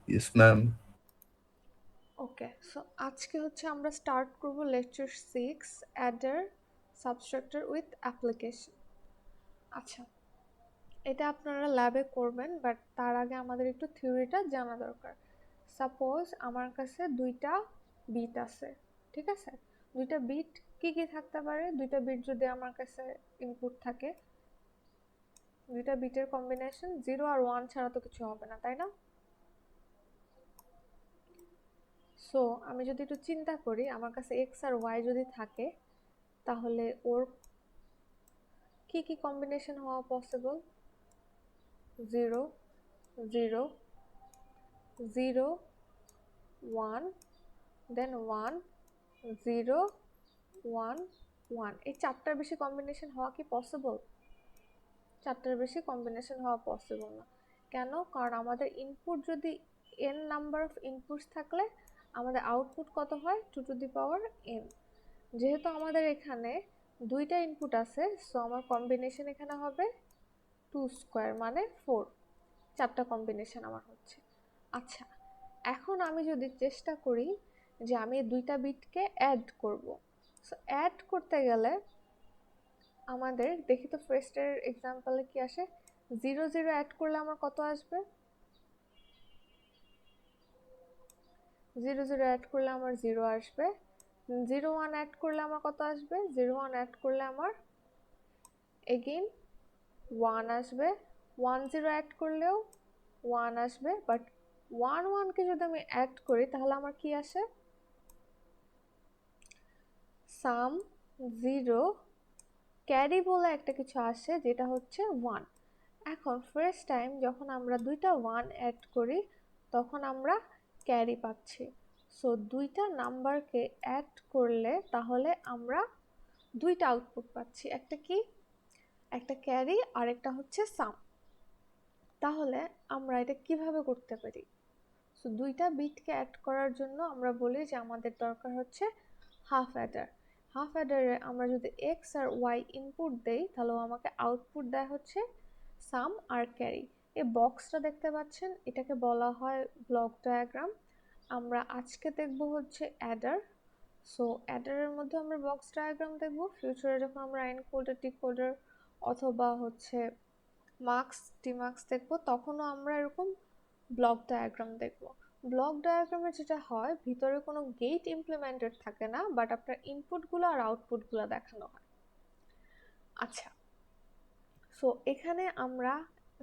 Yes ma'am. ওকে, so আজকে হচ্ছে আমরা স্টার্ট করব লেকচার 6 অ্যাডার সাবস্ট্রাক্টর উইথ অ্যাপ্লিকেশন। আচ্ছা, এটা আপনারা ল্যাবে করবেন, বাট তার আগে আমাদের একটু থিওরিটা জানা দরকার। সাপোজ আমার কাছে দুইটা বিট আছে, ঠিক আছে? দুইটা বিট কি কি থাকতে পারে? দুইটা বিট যদি আমার কাছে ইনপুট থাকে, দুইটা বিটের কম্বিনেশন 0 আর 1 ছাড়া তো কিছু হবে না, তাই না? সো আমি যদি একটু চিন্তা করি, আমার কাছে এক্স আর ওয়াই যদি থাকে, তাহলে ওর কি কি কম্বিনেশন হওয়া পসিবল? 0, 0, 0, 1, দেন 1, 0, 1, 1, এই চারটার বেশি কম্বিনেশন হওয়া কি পসিবল? চারটার বেশি কম্বিনেশন হওয়া পসিবল না। কেন? কারণ আমাদের ইনপুট যদি n নাম্বার অফ ইনপুটস থাকলে আমাদের আউটপুট কত হয়? 2n। যেহেতু আমাদের এখানে দুইটা ইনপুট আছে, সো আমার কম্বিনেশন এখানে হবে 2 স্কোয়ার মানে 4। চারটা কম্বিনেশন আমার হচ্ছে। আচ্ছা, এখন আমি যদি চেষ্টা করি যে আমি দুইটা বিটকে অ্যাড করব, সো অ্যাড করতে গেলে আমাদের দেখি তো ফার্স্টের এক্সাম্পলে কি আসে। 0, 0 অ্যাড করলে আমার কত আসবে? 0, 0 অ্যাড করলে আমার 0 আসবে। 0, 1 অ্যাড করলে আমার কত আসবে? 0, 1 অ্যাড করলে আমার এগেইন 1 আসবে। 1, 0 অ্যাড করলেও 1 আসবে, বাট 1, 1 কে যদি আমি অ্যাড করি তাহলে আমার কি আসে? সাম 0 ক্যারি বলে একটা কিছু আসে, যেটা হচ্ছে 1। এখন ফার্স্ট টাইম যখন আমরা দুইটা 1 অ্যাড করি, তখন আমরা ক্যারি পাচ্ছি। সো দুইটা নাম্বারকে অ্যাড করলে তাহলে আমরা দুইটা আউটপুট পাচ্ছি, একটা কি? একটা ক্যারি আর একটা হচ্ছে সাম। তাহলে আমরা এটা কিভাবে করতে পারি? সো দুইটা বিটকে অ্যাড করার জন্য আমরা বলি যে আমাদের দরকার হচ্ছে হাফ অ্যাডার। হাফ অ্যাডারে আমরা যদি এক্স আর ওয়াই ইনপুট দেই, তাহলে আমাকে আউটপুট দেয় হচ্ছে সাম আর ক্যারি। এই বক্সটা দেখতে পাচ্ছেন, এটাকে বলা হয় ব্লক ডায়াগ্রাম। আমরা আজকে দেখব হচ্ছে অ্যাডার। সো অ্যাডারের মধ্যে আমরা বক্স ডায়াগ্রাম দেখব। ফিউচারে যখন আমরা এনকোডার ডিকোডার অথবা হচ্ছে মার্কস ডিমার্কস দেখবো, তখনও আমরা এরকম ব্লক ডায়াগ্রাম দেখব। ব্লক ডায়াগ্রামে যেটা হয়, ভিতরে কোনো গেট ইমপ্লিমেন্টেড থাকে না, বাট আপনার ইনপুটগুলো আর আউটপুটগুলো দেখানো হয়। আচ্ছা, সো এখানে আমরা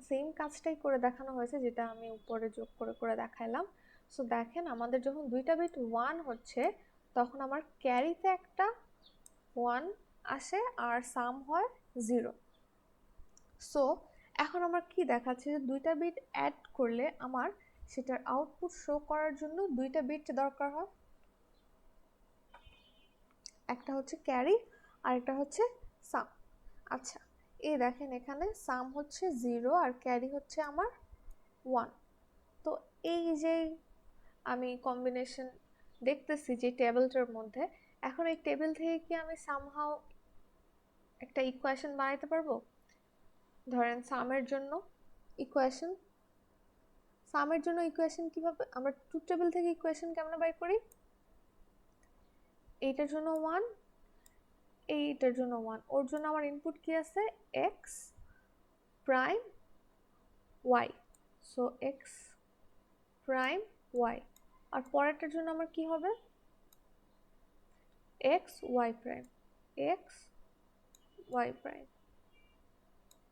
সেম কাজটাই করে দেখানো হয়েছে, যেটা আমি উপরে যোগ করে করে দেখাইলাম। সো দেখেন, আমাদের যখন দুইটা বিট 1 হচ্ছে, তখন আমার ক্যারিতে একটা 1 আসে আর সাম হয় 0। সো এখন আমার কি দেখাচ্ছে যে দুইটা বিট অ্যাড করলে আমার সেটার আউটপুট শো করার জন্য দুইটা বিট দরকার হয়। একটা হচ্ছে ক্যারি আর একটা হচ্ছে সাম। আচ্ছা, এই দেখেন এখানে সাম হচ্ছে 0 আর ক্যারি হচ্ছে আমার 1। তো এই যে আমি কম্বিনেশন দেখতেছি যে টেবিলটার মধ্যে, এখন এই টেবিল থেকে কি আমি সামহাও একটা ইকুয়েশন বানাইতে পারবো? ধরেন সামের জন্য ইকুয়েশন, সামের জন্য ইকুয়েশন কিভাবে আমরা ট্রুথ টেবিল থেকে ইকুয়েশন কেমন বাই করি? এইটার জন্য 1, এইটার জন্য 1। ওর জন্য আমার ইনপুট কি আছে? X prime Y. So X prime Y. আর পরেরটার জন্য আমার কি হবে? X Y prime, X Y prime.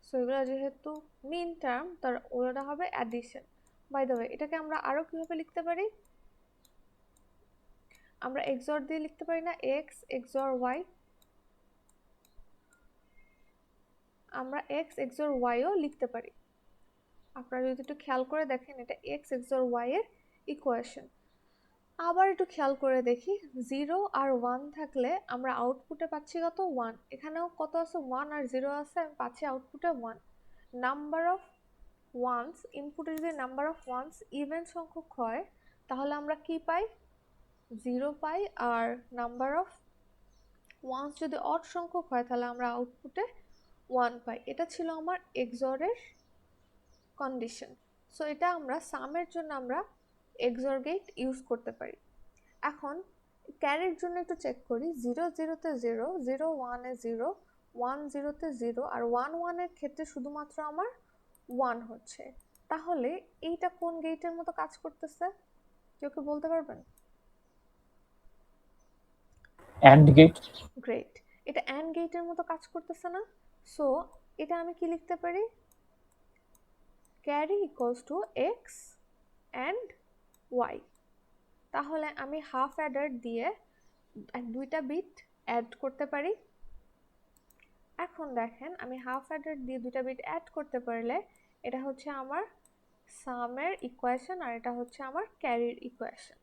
So এগুলো যেহেতু মিন টার্ম, তার ওটা হবে অ্যাডিশন। বাই দ্য ওয়ে, এটাকে আমরা আরো কিভাবে লিখতে পারি? আমরা এক্সঅর দিয়ে লিখতে পারি না? X XOR Y. আমরা এক্স এক্সঅর ওয়াইও লিখতে পারি। আপনারা যদি একটু খেয়াল করে দেখেন, এটা এক্স এক্সঅর ওয়াই এর ইকুয়েশন। আবার একটু খেয়াল করে দেখি, 0 আর 1 থাকলে আমরা আউটপুটে পাচ্ছি কত? 1। এখানেও কত আছে? 1 আর 0 আছে, আমি পাচ্ছি আউটপুটে 1। নাম্বার অফ ওয়ান্স, ইনপুটে যদি নাম্বার অফ ওয়ান্স ইভেন সংখ্যক হয়, তাহলে আমরা কি পাই? 0 পাই। আর নাম্বার অফ ওয়ান্স যদি অড সংখ্যক হয়, তাহলে আমরা আউটপুটে 1 পাই। এটা ছিল আমার এক্সঅরের কন্ডিশন। সো এটা আমরা সামের জন্য আমরা এক্সর গেট ইউজ করতে পারি। এখন ক্যারির জন্য একটু চেক করি, 0 0-তে 0, 0 1-এ 0, 1 0-তে 0 আর 1 1-এর ক্ষেত্রে শুধুমাত্র আমার 1 হচ্ছে। তাহলে এইটা কোন গেটের মতো কাজ করতেছে, কেউ কি বলতে পারবেন? And gate. গ্রেট, এটা অ্যান্ড গেটের মতো কাজ করতেছে না? সো এটা আমি কি লিখতে পারি, carry equals to X and Y. তাহলে আমি হাফ অ্যাডার দিয়ে দুইটা বিট অ্যাড করতে পারি। এখন দেখেন আমি হাফ অ্যাডার দিয়ে দুইটা বিট অ্যাড করতে পারলে এটা হচ্ছে আমার সামের ইকুয়েশন আর এটা হচ্ছে আমার ক্যারির ইকুয়েশন।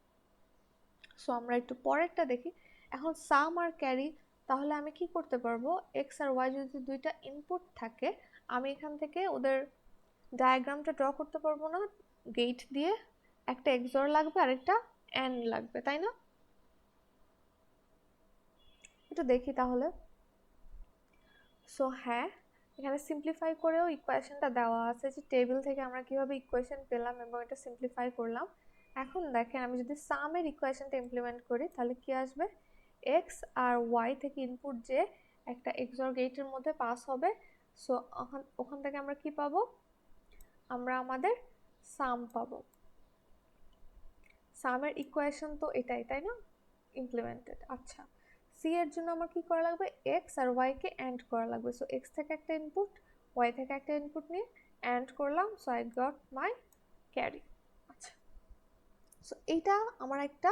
সো আমরা একটু পরেরটা দেখি। এখন সাম আর ক্যারি, তাহলে আমি কি করতে পারবো, এক্স আর ওয়াই যদি দুইটা ইনপুট থাকে আমি এখান থেকে ওদের ডায়াগ্রামটা ড্র করতে পারবো না? গেট দিয়ে একটা এক্সর লাগবে আর একটা অ্যান্ড লাগবে, তাই না? একটু দেখি তাহলে। সো হ্যাঁ, এখানে সিম্পলিফাই করেও ইকুয়েশনটা দেওয়া আছে যে টেবিল থেকে আমরা কিভাবে ইকুয়েশন পেলাম এবং এটা সিম্পলিফাই করলাম। এখন দেখেন আমি যদি সামের ইকুয়েশনটা ইমপ্লিমেন্ট করি তাহলে কি আসবে, এক্স আর ওয়াই থেকে ইনপুট যে একটা এক্সর গেটের মধ্যে পাস হবে। সো ওখান থেকে আমরা কি পাবো, আমরা আমাদের সাম পাবো। সামের ইকুয়েশন তো এটাই, তাই না, ইমপ্লিমেন্টেড। আচ্ছা, সি এর জন্য আমার কি করা লাগবে, এক্স আর ওয়াই কে অ্যান্ড করা লাগবে। সো এক্স থেকে একটা ইনপুট, ওয়াই থেকে একটা ইনপুট নিয়ে অ্যান্ড করলাম, so I got my carry. আচ্ছা, সো এইটা আমার একটা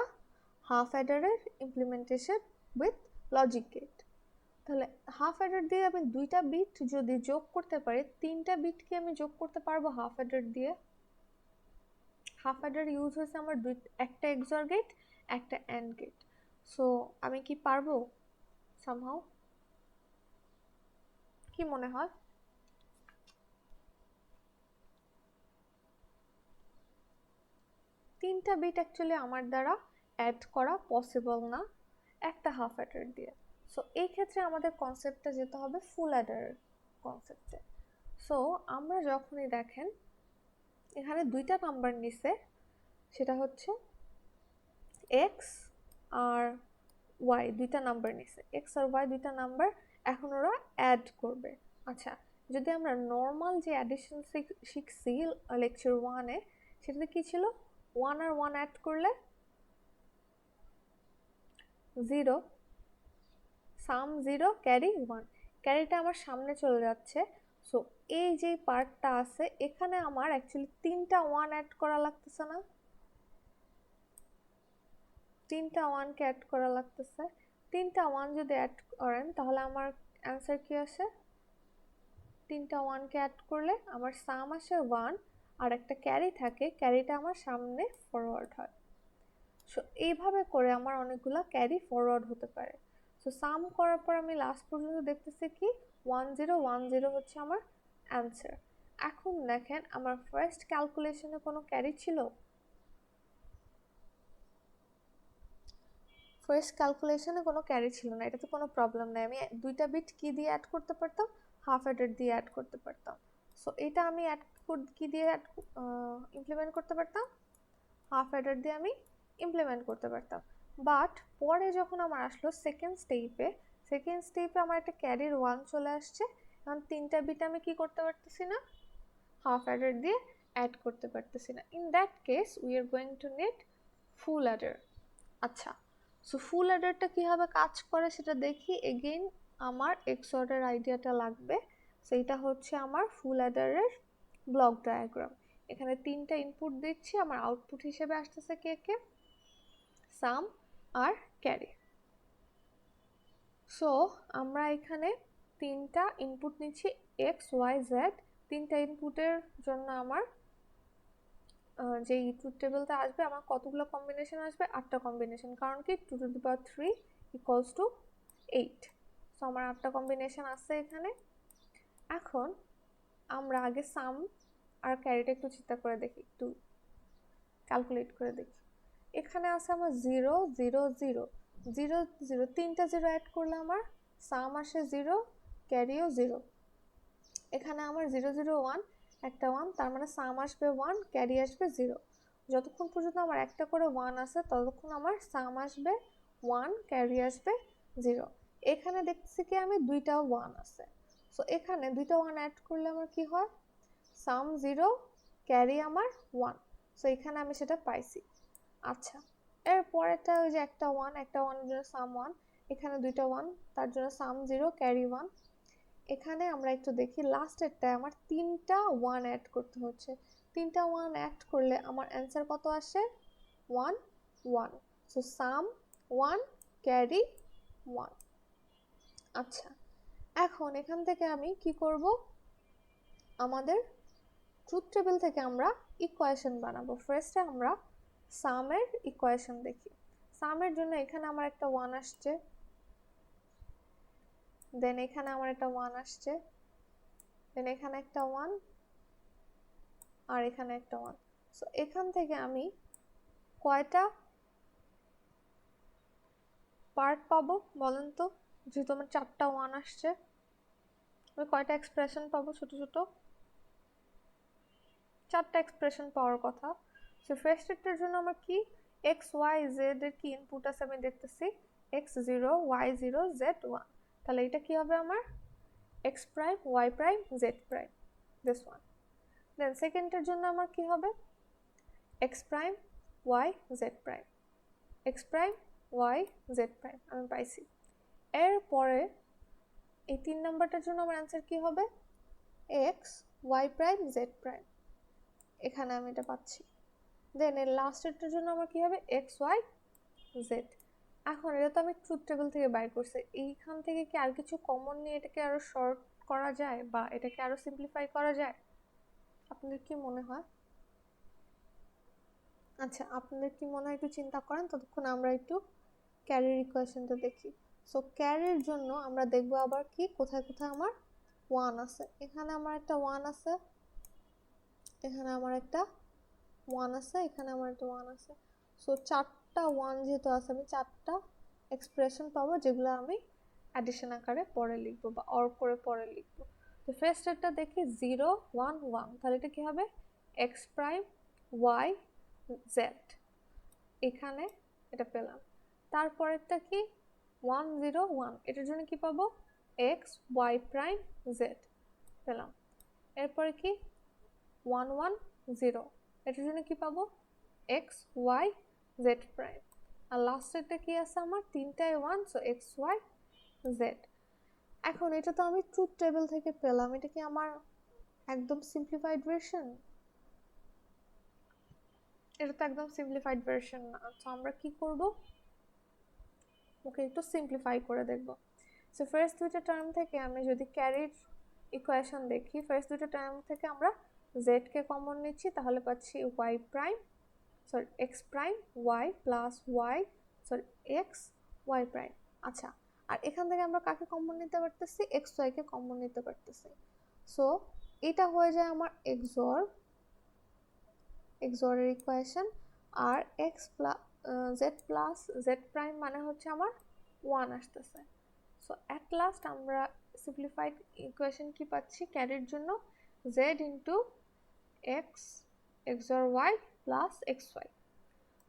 হাফ অ্যাডারের ইমপ্লিমেন্টেশন উইথ লজিক গেট। তাহলে হাফ অ্যাডার দিয়ে আমি দুইটা বিট যদি যোগ করতে পারি, তিনটা বিট কি আমি যোগ করতে পারবো হাফ অ্যাডার দিয়ে? হাফ অ্যাডার ইউজ হয়েছে আমার একটা এক্সর গেট একটা অ্যান্ড গেট। সো আমি কি পারবো সামহাও, কি মনে হয়? তিনটা বিট অ্যাকচুয়ালি আমার দ্বারা অ্যাড করা পসিবল না একটা হাফ অ্যাডার দিয়ে। সো এই ক্ষেত্রে আমাদের কনসেপ্টটা যেতে হবে ফুল অ্যাডার কনসেপ্টে। সো আমরা যখনই দেখেন এখানে দুইটা নাম্বার নিছে, সেটা হচ্ছে এক্স আর ওয়াই দুইটা নাম্বার নিছে, এক্স আর ওয়াই দুইটা নাম্বার, এখন ওরা অ্যাড করবে। আচ্ছা, যদি আমরা নর্মাল যে অ্যাডিশন শিখছি লেকচার 1-এ, সেটাতে কি ছিল, 1 আর 1 অ্যাড করলে 0, সাম 0 ক্যারি 1, ক্যারিটা আমার সামনে চলে যাচ্ছে। সো এই যে পার্টটা আছে এখানে আমার অ্যাকচুয়ালি তিনটা 1 অ্যাড করা লাগতেছে না, তিনটা 1 কে অ্যাড করা লাগতেছে। তিনটা 1 যদি অ্যাড করেন তাহলে আমার অ্যান্সার কি আসে, তিনটা 1 কে অ্যাড করলে আমার সাম আসে 1 আর একটা ক্যারি থাকে, ক্যারিটা আমার সামনে ফরওয়ার্ড হয়। সো এইভাবে করে আমার অনেকগুলো ক্যারি ফরওয়ার্ড হতে পারে। সো সাম করার পর আমি লাস্ট পর্যন্ত দেখতেছি কি 1 0 1 0 হচ্ছে আমার অ্যান্সার। এখন দেখেন আমার ফার্স্ট ক্যালকুলেশনে কোনো ক্যারি ছিল, ফার্স্ট ক্যালকুলেশনে কোনো ক্যারি ছিল না, এটা তো কোনো প্রবলেম নাই, আমি দুইটা বিট কি দিয়ে অ্যাড করতে পারতাম, হাফ অ্যাডার দিয়ে অ্যাড করতে পারতাম। সো এটা আমি কি দিয়ে ইমপ্লিমেন্ট করতে পারতাম, হাফ অ্যাডার দিয়ে আমি ইমপ্লিমেন্ট করতে পারতাম। বাট পরে যখন আমার আসলো সেকেন্ড স্টেপে আমার একটা ক্যারির 1 চলে আসছে, এখন তিনটা বিট আমি কি করতে পারতেছি না, হাফ অ্যাডার দিয়ে অ্যাড করতে পারতেছি না। In that case we are going to need full Eder. আচ্ছা, সো ফুল অ্যাডারটা কীভাবে কাজ করে সেটা দেখি। এগেইন আমার এক্সঅর্ডার আইডিয়াটা লাগবে, সেইটা হচ্ছে আমার ফুল অ্যাডারের ব্লক ডায়াগ্রাম। এখানে তিনটা ইনপুট দিচ্ছি, আমার আউটপুট হিসেবে আসতেছে কে কে, সাম আর ক্যারি। সো আমরা এখানে তিনটা ইনপুট নিচ্ছি এক্স ওয়াই জেড, তিনটা ইনপুটের জন্য আমার যে ট্রুথ টেবিলটা আসবে আমার কতগুলো কম্বিনেশন আসবে, 8টা কম্বিনেশন, কারণ কি 2 to the power 3 equals to 8। So আমার 8টা কম্বিনেশন আসছে এখানে। এখন আমরা আগে সাম আর ক্যারিটা একটু চিন্তা করে দেখি, একটু ক্যালকুলেট করে দেখি। এখানে আছে আমার 0 0 0 0 0, তিনটা 0 অ্যাড করলে আমার সাম আসে 0 ক্যারিও 0। এখানে আমার 0 0 1 একটা 1, তার মানে সাম আসবে 1 ক্যারি আসবে 0। যতক্ষণ পর্যন্ত আমার একটা করে 1 আছে ততক্ষণ আমার সাম আসবে 1, ক্যারি আসবে 0। এখানে দেখতেছি কি আমি দুইটা 1 আছে, সো এখানে দুইটা 1 অ্যাড করলে আমার কি হয়, সাম 0, ক্যারি আমার 1। সো এখানে আমি সেটা পাইছি। আচ্ছা, এর পরেরটা ওই যে একটা 1, একটা 1 এর জন্য সাম 1, এখানে দুইটা 1 তার জন্য সাম 0, ক্যারি 1। এখানে আমরা একটু দেখি লাস্টেরটায় আমার তিনটা 1 অ্যাড করতে হচ্ছে। তিনটা 1 অ্যাড করলে আমার অ্যান্সার কত আসে, 1 1। সো সাম 1, ক্যারি 1। আচ্ছা, এখন এখান থেকে আমি কি করব, আমাদের ট্রুথ টেবিল থেকে আমরা ইকুয়েশন বানাবো। ফার্স্টে আমরা সামের ইকুয়েশন দেখি। সামের জন্য এখানে আমার একটা 1 আসছে, দেন এখানে আমার একটা 1 আসছে, দেন এখানে একটা 1, আর এখানে একটা 1। সো এখান থেকে আমি কয়টা পার্ট পাবো বলেন তো, যেহেতু আমার 4টা 1 আসছে, আমি কয়টা এক্সপ্রেশন পাবো, ছোট ছোট 4টা এক্সপ্রেশন পাওয়ার কথা। সো ফার্স্ট এটার জন্য আমার কি এক্স ওয়াই জেড এর কি ইনপুট আছে আমি দেখতেছি, x0 y0 z1। তাহলে এটা কি হবে আমার x prime y prime z prime, this one. Then সেকেন্ডের জন্য আমার কি হবে x prime y z prime, x prime y z prime আমি পাইছি। এরপরে এই 3 নাম্বারটার জন্য আমার অ্যান্সার কি হবে x y prime z prime, এখানে আমি এটা পাচ্ছি। দেন এর লাস্টেরটার জন্য আমার কি হবে এক্স ওয়াই জেড। এখন এটা তো আমি ট্রুথ টেবিল থেকে বাইর করছি, এইখান থেকে কি আর কিছু কমন নিয়ে এটাকে আরো শর্ট করা যায় বা এটাকে আরো সিম্পলিফাই করা যায়, আপনাদের কি মনে হয়? আচ্ছা, আপনাদের কি মনে হয় একটু চিন্তা করেন, ততক্ষণ আমরা একটু ক্যারির ইকুয়েশনটা দেখি। সো ক্যারির জন্য আমরা দেখবো আবার কি কোথায় কোথায় আমার 1 আছে। এখানে আমার একটা 1 আছে, এখানে আমার একটা 1 আছে, এখানে আমার একটা 1 আছে। সো 4টা 1 যেহেতু আছে আমি 4টা এক্সপ্রেশন পাবো, যেগুলো আমি অ্যাডিশন আকারে পরে লিখবো বা অর করে পরে লিখবো। তো ফার্স্ট একটা দেখি 0 1 1, তাহলে এটা কি হবে এক্স প্রাইম ওয়াই জেড, এখানে এটা পেলাম। তারপরেরটা কি 1 0 1, এটার জন্য কি পাবো এক্স ওয়াই প্রাইম জেড পেলাম। এরপরে কি 1 1 0, এটার জন্য কি পাবো এক্স ওয়াই জেড প্রাইম। আর লাস্টেরটা কি আছে আমার তিনটায় 1, সো এক্স ওয়াই জেড। এখন এটা তো আমি ট্রুথ টেবিল থেকে পেলাম, এটা কি আমার একদম সিম্পলিফাইড ভার্সন? এটা তো একদম সিম্পলিফাইড ভার্সন না। তো আমরা কি করব, ওকে একটু সিম্পলিফাই করে দেখব। সো ফার্স্ট দুইটা টার্ম থেকে আমি যদি ক্যারির ইকুয়েশন দেখি, ফার্স্ট দুইটা টার্ম থেকে আমরা জেড কে কমন নিচ্ছি, তাহলে পাচ্ছি Y prime sorry X prime Y plus Y sorry X Y prime. আচ্ছা, আর এখান থেকে আমরা কাকে কমন নিতে পারতেছি, এক্স ওয়াই কে কমন নিতে পারতেছি। সো এটা হয়ে যায় আমার এক্সর এর ইকুয়েশন। আর X Z plus Z prime মানে হচ্ছে আমার 1 আসতেছে। সো অ্যাট লাস্ট আমরা সিম্পলিফাইড ইকুয়েশন কি পাচ্ছি ক্যারির জন্য, Z into X XOR Y plus X Y.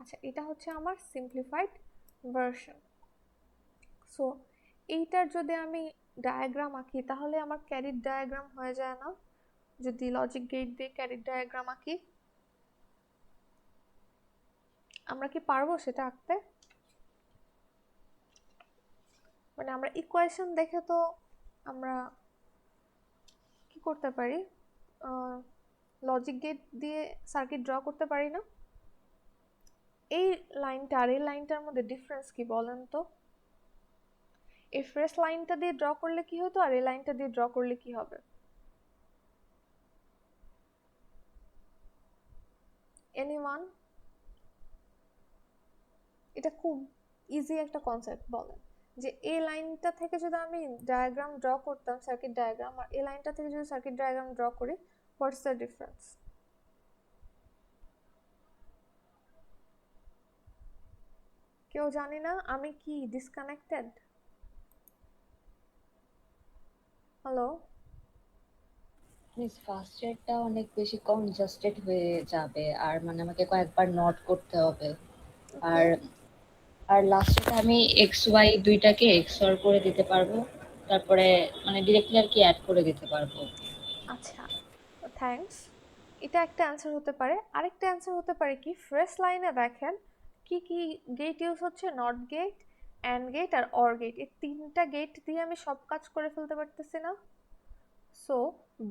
আচ্ছা, এটা হচ্ছে আমার সিম্পলিফাইড ভার্সন। সো এইটার যদি আমি ডায়াগ্রাম আঁকি তাহলে আমার ক্যারির ডায়াগ্রাম হয়ে যায় না? যদি লজিক গেট দিয়ে ক্যারির ডায়াগ্রাম আঁকি, আমরা কি পারবো সেটা আঁকতে? মানে আমরা ইকুয়েশন দেখে তো আমরা কি করতে পারি, লজিক গেট দিয়ে সার্কিট ড্র করতে পারি না? এই লাইনটা আর এই লাইনটার মধ্যে ডিফারেন্স কি বলেন তো? এই ফার্স্ট লাইনটা দিয়ে ড্র করলে কি হতো আর এই লাইনটা দিয়ে ড্র করলে কি হবে? এনিওয়ান? এটা খুব ইজি একটা কনসেপ্ট, বলেন যে এই লাইনটা থেকে যদি আমি ডায়াগ্রাম ড্র করতাম সার্কিট ডায়াগ্রাম, আর এই লাইনটা থেকে যদি সার্কিট ডায়াগ্রাম ড্র করি, হোয়াটস দ্য ডিফারেন্স? কেউ জানি না, আমি কি ডিসকানেক্টেড? হ্যালো? মিস ফার্স্ট ইয়ারটা অনেক বেশি কনজাস্টেড হয়ে যাবে, আর মানে আমাকে কয়েকবার নোট করতে হবে। ওকে। আর আর লাস্টে আমি এক্স ওয়াই দুইটাকে এক্সঅর করে দিতে পারবো, তারপরে মানে ডিরেক্টলি আর কি অ্যাড করে দিতে পারবো। আচ্ছা, থ্যাঙ্কস। এটা একটা অ্যান্সার হতে পারে। আরেকটা অ্যান্সার হতে পারে কি, ফার্স্ট লাইনে দেখেন কি কি গেট ইউজ হচ্ছে, নট গেট, অ্যান্ড গেট আর অর গেট। এই তিনটা গেট দিয়ে আমি সব কাজ করে ফেলতে পারতেছি না? সো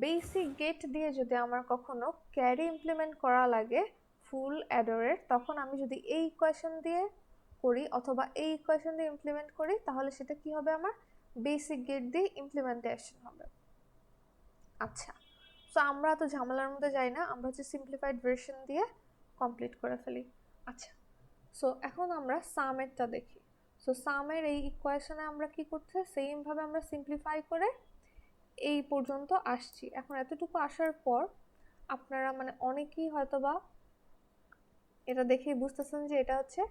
বেসিক গেট দিয়ে যদি আমার কখনো ক্যারি ইমপ্লিমেন্ট করা লাগে ফুল অ্যাডারের, তখন আমি যদি এই ইকুয়েশন দিয়ে করি অথবা এই ইকুয়েশন দিয়ে ইমপ্লিমেন্ট করি, তাহলে সেটা কি হবে, আমার বেসিক গেট দিয়ে ইমপ্লিমেন্টেশন হবে। আচ্ছা, সো আমরা তো ঝামেলার মধ্যে যাই না, আমরা হচ্ছে সিম্পলিফাইড ভার্সন দিয়ে কমপ্লিট করে ফেলি। আচ্ছা, সো এখন আমরা সামেরটা দেখি। সো সামের এই ইকুয়েশনে আমরা কি করতে, সেম ভাবে আমরা সিম্পলিফাই করে এই পর্যন্ত আসছি। এখন এতটুকু আসার পর আপনারা মানে অনেকেই হয়তোবা এটা দেখেই বুঝতেছেন যে এটা হচ্ছে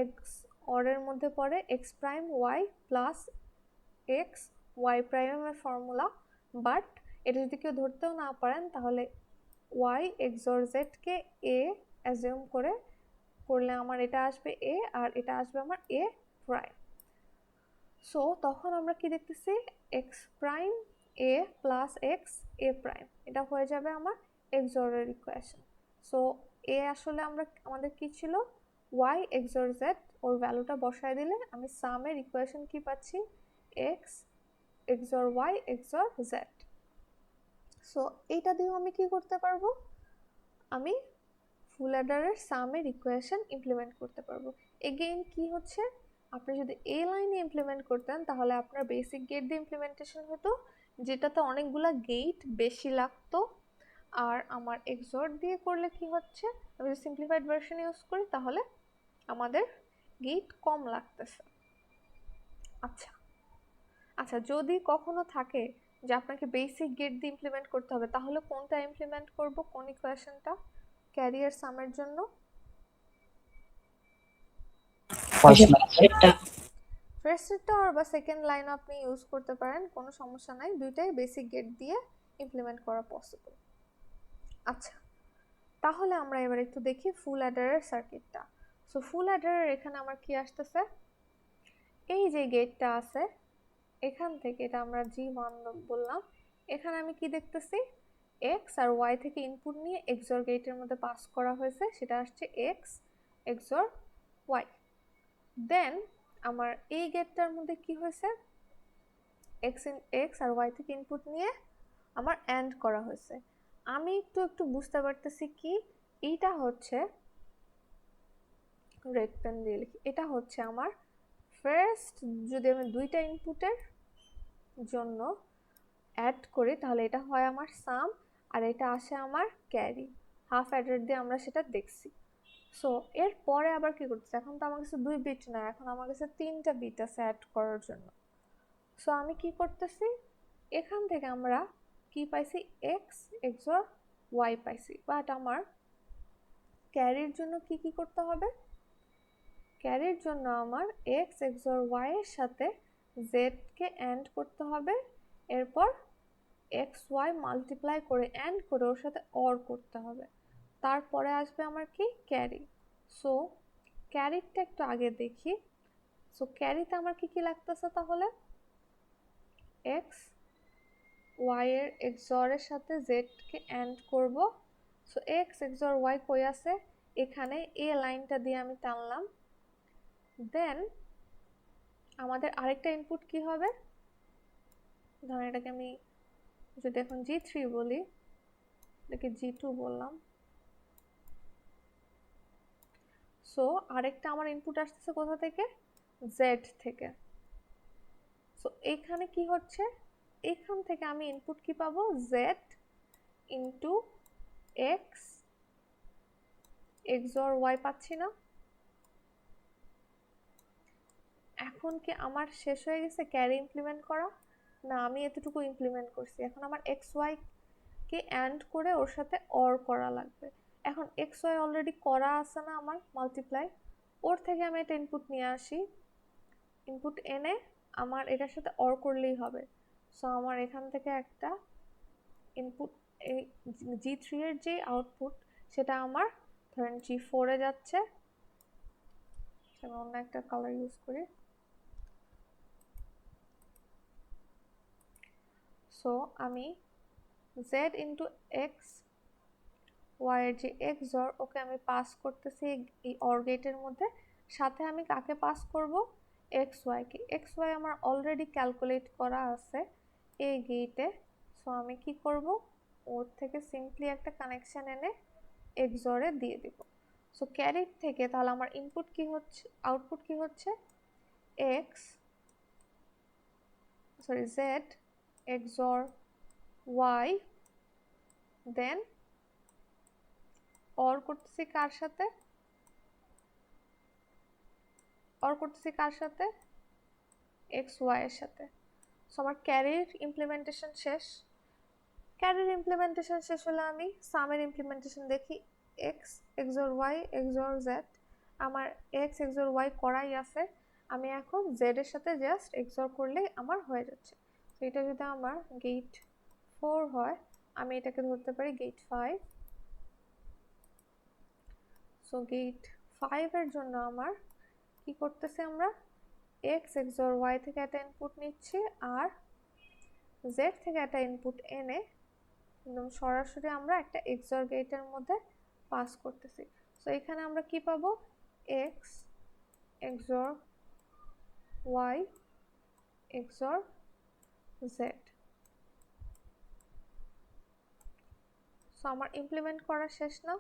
এক্স অরের মধ্যে পড়ে X prime Y plus X Y প্রাইমের ফর্মুলা। বাট এটা যদি কেউ ধরতেও না পারেন, তাহলে ওয়াই এক্সর জেডকে এ অ্যাজিউম করে করলে আমার এটা আসবে এ, আর এটা আসবে আমার এ প্রাইম। সো তখন আমরা কি দেখতেছি, এক্স প্রাইম এ প্লাস এক্স এ প্রাইম, এটা হয়ে যাবে আমার এক্সরের ইকুয়েশন। সো এ আসলে আমরা আমাদের কি ছিল, ওয়াই এক্সর জেড, ওর ভ্যালুটা বসায় দিলে আমি সামের ইকুয়েশন কি পাচ্ছি, X XOR Y XOR Z. So এইটা দিয়েও আমি কি করতে পারবো, আমি ফুল অ্যাডারের সামের ইকুয়েশন ইমপ্লিমেন্ট করতে পারবো। এগেইন কি হচ্ছে, আপনি যদি এ লাইনে ইমপ্লিমেন্ট করতেন তাহলে আপনার বেসিক গেট দিয়ে ইমপ্লিমেন্টেশন হতো, যেটাতে অনেকগুলা গেট বেশি লাগতো। আর আমার এক্সর দিয়ে করলে কি হচ্ছে, আমি যদি সিম্পলিফাইড ভার্সন ইউজ করি তাহলে আমাদের গেট কম লাগতেছে। আচ্ছা আচ্ছা, যদি কখনো থাকে যে আপনাকে বেসিক গেট দিয়ে ইমপ্লিমেন্ট করতে হবে, তাহলে কোনটা ইমপ্লিমেন্ট করব, কোন ইকুয়েশনটা ক্যারিয়ার সামের জন্য? First line. ফার্স্টেরটা। ফার্স্টেরটা বা সেকেন্ড লাইন আপনি ইউজ করতে পারেন, কোনো সমস্যা নাই, দুইটাই বেসিক গেট দিয়ে ইমপ্লিমেন্ট করা পসিবল। আচ্ছা, তাহলে আমরা এবার একটু দেখি ফুল অ্যাডারের সার্কিটটা। সো ফুল অ্যাডারের এখানে আমার কি আসতেছে, এই যে গেটটা আছে এখান থেকে, এটা আমরা G1 বললাম, এখানে আমি কি দেখতেছি, এক্স আর ওয়াই থেকে ইনপুট নিয়ে এক্সর গেটের মধ্যে পাস করা হয়েছে, সেটা আসছে এক্স এক্সর ওয়াই। দেন আমার এই গেটটার মধ্যে কি হয়েছে, এক্স আর ওয়াই থেকে ইনপুট নিয়ে আমার অ্যান্ড করা হয়েছে। আমি একটু একটু বুঝতে পারতেছি কি, এইটা হচ্ছে, রেড পেন দিয়ে লিখি, এটা হচ্ছে আমার ফার্স্ট, যদি আমি দুইটা ইনপুটের জন্য অ্যাড করি তাহলে এটা হয় আমার সাম, আর এটা আসে আমার ক্যারি। হাফ অ্যাডার দিয়ে আমরা সেটা দেখছি। সো এর পরে আবার কি করতেছে, এখন তো আমার কাছে 2 বিট না, এখন আমার কাছে 3টা বিট আছে অ্যাড করার জন্য। সো আমি কি করতেছি, এখান থেকে আমরা কি পাইছি, এক্স এক্সর ওয়াই পাইছি, বাট আমার ক্যারির জন্য কি কি করতে হবে, ক্যারির জন্য আমার এক্স এক্সর ওয়াই এর সাথে জেডকে অ্যান্ড করতে হবে, এরপর এক্স ওয়াই মাল্টিপ্লাই করে অ্যান্ড করে ওর সাথে অর করতে হবে, তারপরে আসবে আমার কি, ক্যারি। সো ক্যারিটা একটু আগে দেখি। সো ক্যারিতে আমার কি কি লাগতেছে, তাহলে এক্স ওয়াই এর এক্সরের সাথে জেডকে অ্যান্ড করব। সো এক্স এক্সর ওয়াই কই আছে, এখানে এ লাইনটা দিয়ে আমি টানলাম। দেন আমাদের আরেকটা ইনপুট কি হবে, ধরেন এটাকে আমি যদি এখন G3 বলি, এটাকে G2 বললাম। সো আরেকটা আমার ইনপুট আসতেছে কোথা থেকে, জেড থেকে। সো এইখানে কি হচ্ছে, এইখান থেকে আমি ইনপুট কি পাবো, Z into X XOR Y পাচ্ছি না? এখন কি আমার শেষ হয়ে গেছে ক্যারি ইমপ্লিমেন্ট করা? না, আমি এতটুকু ইমপ্লিমেন্ট করছি, এখন আমার এক্স ওয়াই কে অ্যান্ড করে ওর সাথে অর করা লাগবে। এখন এক্স ওয়াই অলরেডি করা আছে না আমার মাল্টিপ্লাই, ওর থেকে আমি একটা ইনপুট নিয়ে আসি, ইনপুট এনে আমার এটার সাথে অর করলেই হবে। সো আমার এখান থেকে একটা ইনপুট এই G3 এর যে আউটপুট সেটা আমার ধরেন G4 এ যাচ্ছে, আমি অন্য একটা কালার ইউজ করি। সো আমি z ইন্টু এক্স ওয়াই এর যে XOR ওকে আমি পাস করতেছি এই অর গেটের মধ্যে, সাথে আমি কাকে পাস করব, XY কে। XY আমার অলরেডি ক্যালকুলেট করা আছে এই গেটে। সো আমি কি করব, ওর থেকে সিম্পলি একটা কানেকশন এনে XOR এ দিয়ে দিব। সো ক্যারির থেকে তাহলে আমার ইনপুট কি হচ্ছে, আউটপুট কি হচ্ছে, z XOR y, than or করতেছি কার সাথে, XY এর সাথে। সো আমার ক্যারির ইমপ্লিমেন্টেশন শেষ। ক্যারির ইমপ্লিমেন্টেশন শেষ হলে আমি সামের ইমপ্লিমেন্টেশন দেখি, x XOR y XOR z। আমার x XOR y করাই আছে, আমি এখন z এর সাথে জাস্ট XOR করলে আমার হয়ে যাচ্ছে। তো এটা যদি আমার গেট 4 হয়, আমি এটাকে ধরতে পারি গেট 5। সো গেট 5 এর জন্য আমার কি করতেছি, আমরা x XOR y থেকে একটা ইনপুট নিচ্ছি আর z থেকে একটা ইনপুট এনে একদম সরাসরি আমরা একটা XOR গেটের মধ্যে পাস করতেছি। সো এখানে আমরা কি পাবো, x XOR y XOR z। So আমার ইমপ্লিমেন্ট করা শেষ না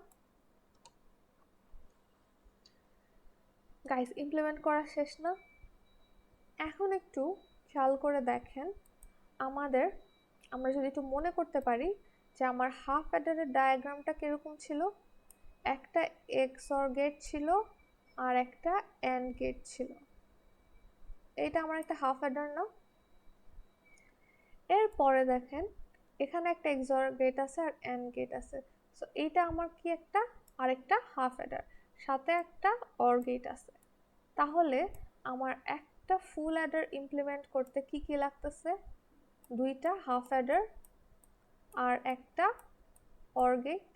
গাইস, ইমপ্লিমেন্ট করা শেষ না। এখন একটু খেয়াল করে দেখেন, আমরা যদি একটু মনে করতে পারি যে আমার হাফ অ্যাডারের ডায়াগ্রামটা কিরকম ছিল, একটা XOR গেট ছিল আর একটা AND গেট ছিল। এইটা আমার একটা হাফ অ্যাডার না। এরপরে দেখেন এখানে একটা XOR গেট আছে আর AND গেট আছে। সো এইটা আমার কি, একটা আরেকটা হাফ অ্যাডার, সাথে একটা OR গেট আছে। তাহলে আমার একটা ফুল অ্যাডার ইমপ্লিমেন্ট করতে কি কি লাগতেছে, দুইটা হাফ অ্যাডার আর একটা OR গেট,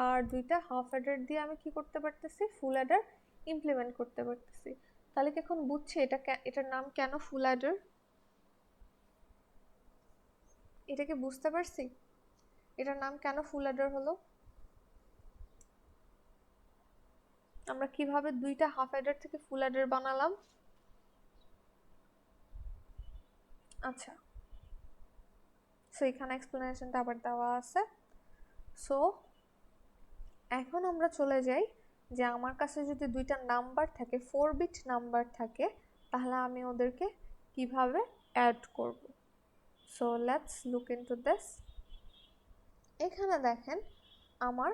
আর দুইটা হাফ অ্যাডার দিয়ে আমি কি করতে পারতেছি, ফুল অ্যাডার ইমপ্লিমেন্ট করতে পারতেছি। তাহলে কি এখন বুঝছি এটার নাম কেন ফুল অ্যাডার? এটাকে বুঝতে পারছি এটার নাম কেন ফুল অ্যাডার হলো, আমরা কিভাবে দুইটা হাফ অ্যাডার থেকে ফুল অ্যাডার বানালাম। আচ্ছা, সো এখানে এক্সপ্লেনেশনটা আবার দেওয়া আছে। সো এখন আমরা চলে যাই যে আমার কাছে যদি দুইটা নাম্বার থাকে, 4 বিট নাম্বার থাকে, তাহলে আমি ওদেরকে কিভাবে অ্যাড করব। So let's look into this. এখানে দেখেন আমার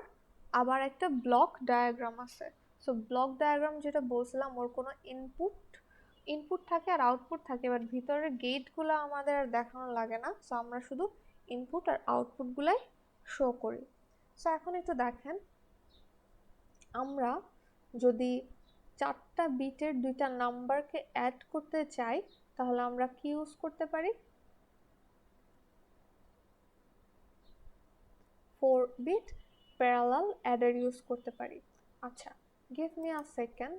আবার একটা ব্লক ডায়াগ্রাম আছে। সো ব্লক ডায়াগ্রাম যেটা বলছিলাম, ওর কোনো ইনপুট থাকে আর আউটপুট থাকে, বাট ভিতরের গেটগুলো আমাদের আর দেখানো লাগে না। সো আমরা শুধু ইনপুট আর আউটপুটগুলাই শো করি। সো এখন একটু দেখেন, আমরা যদি 4টা বিটের দুইটা নাম্বারকে অ্যাড করতে চাই, তাহলে আমরা কি ইউজ করতে পারি, 4 বিট প্যারালাল অ্যাডার ইউজ করতে পারি। আচ্ছা, give me a second.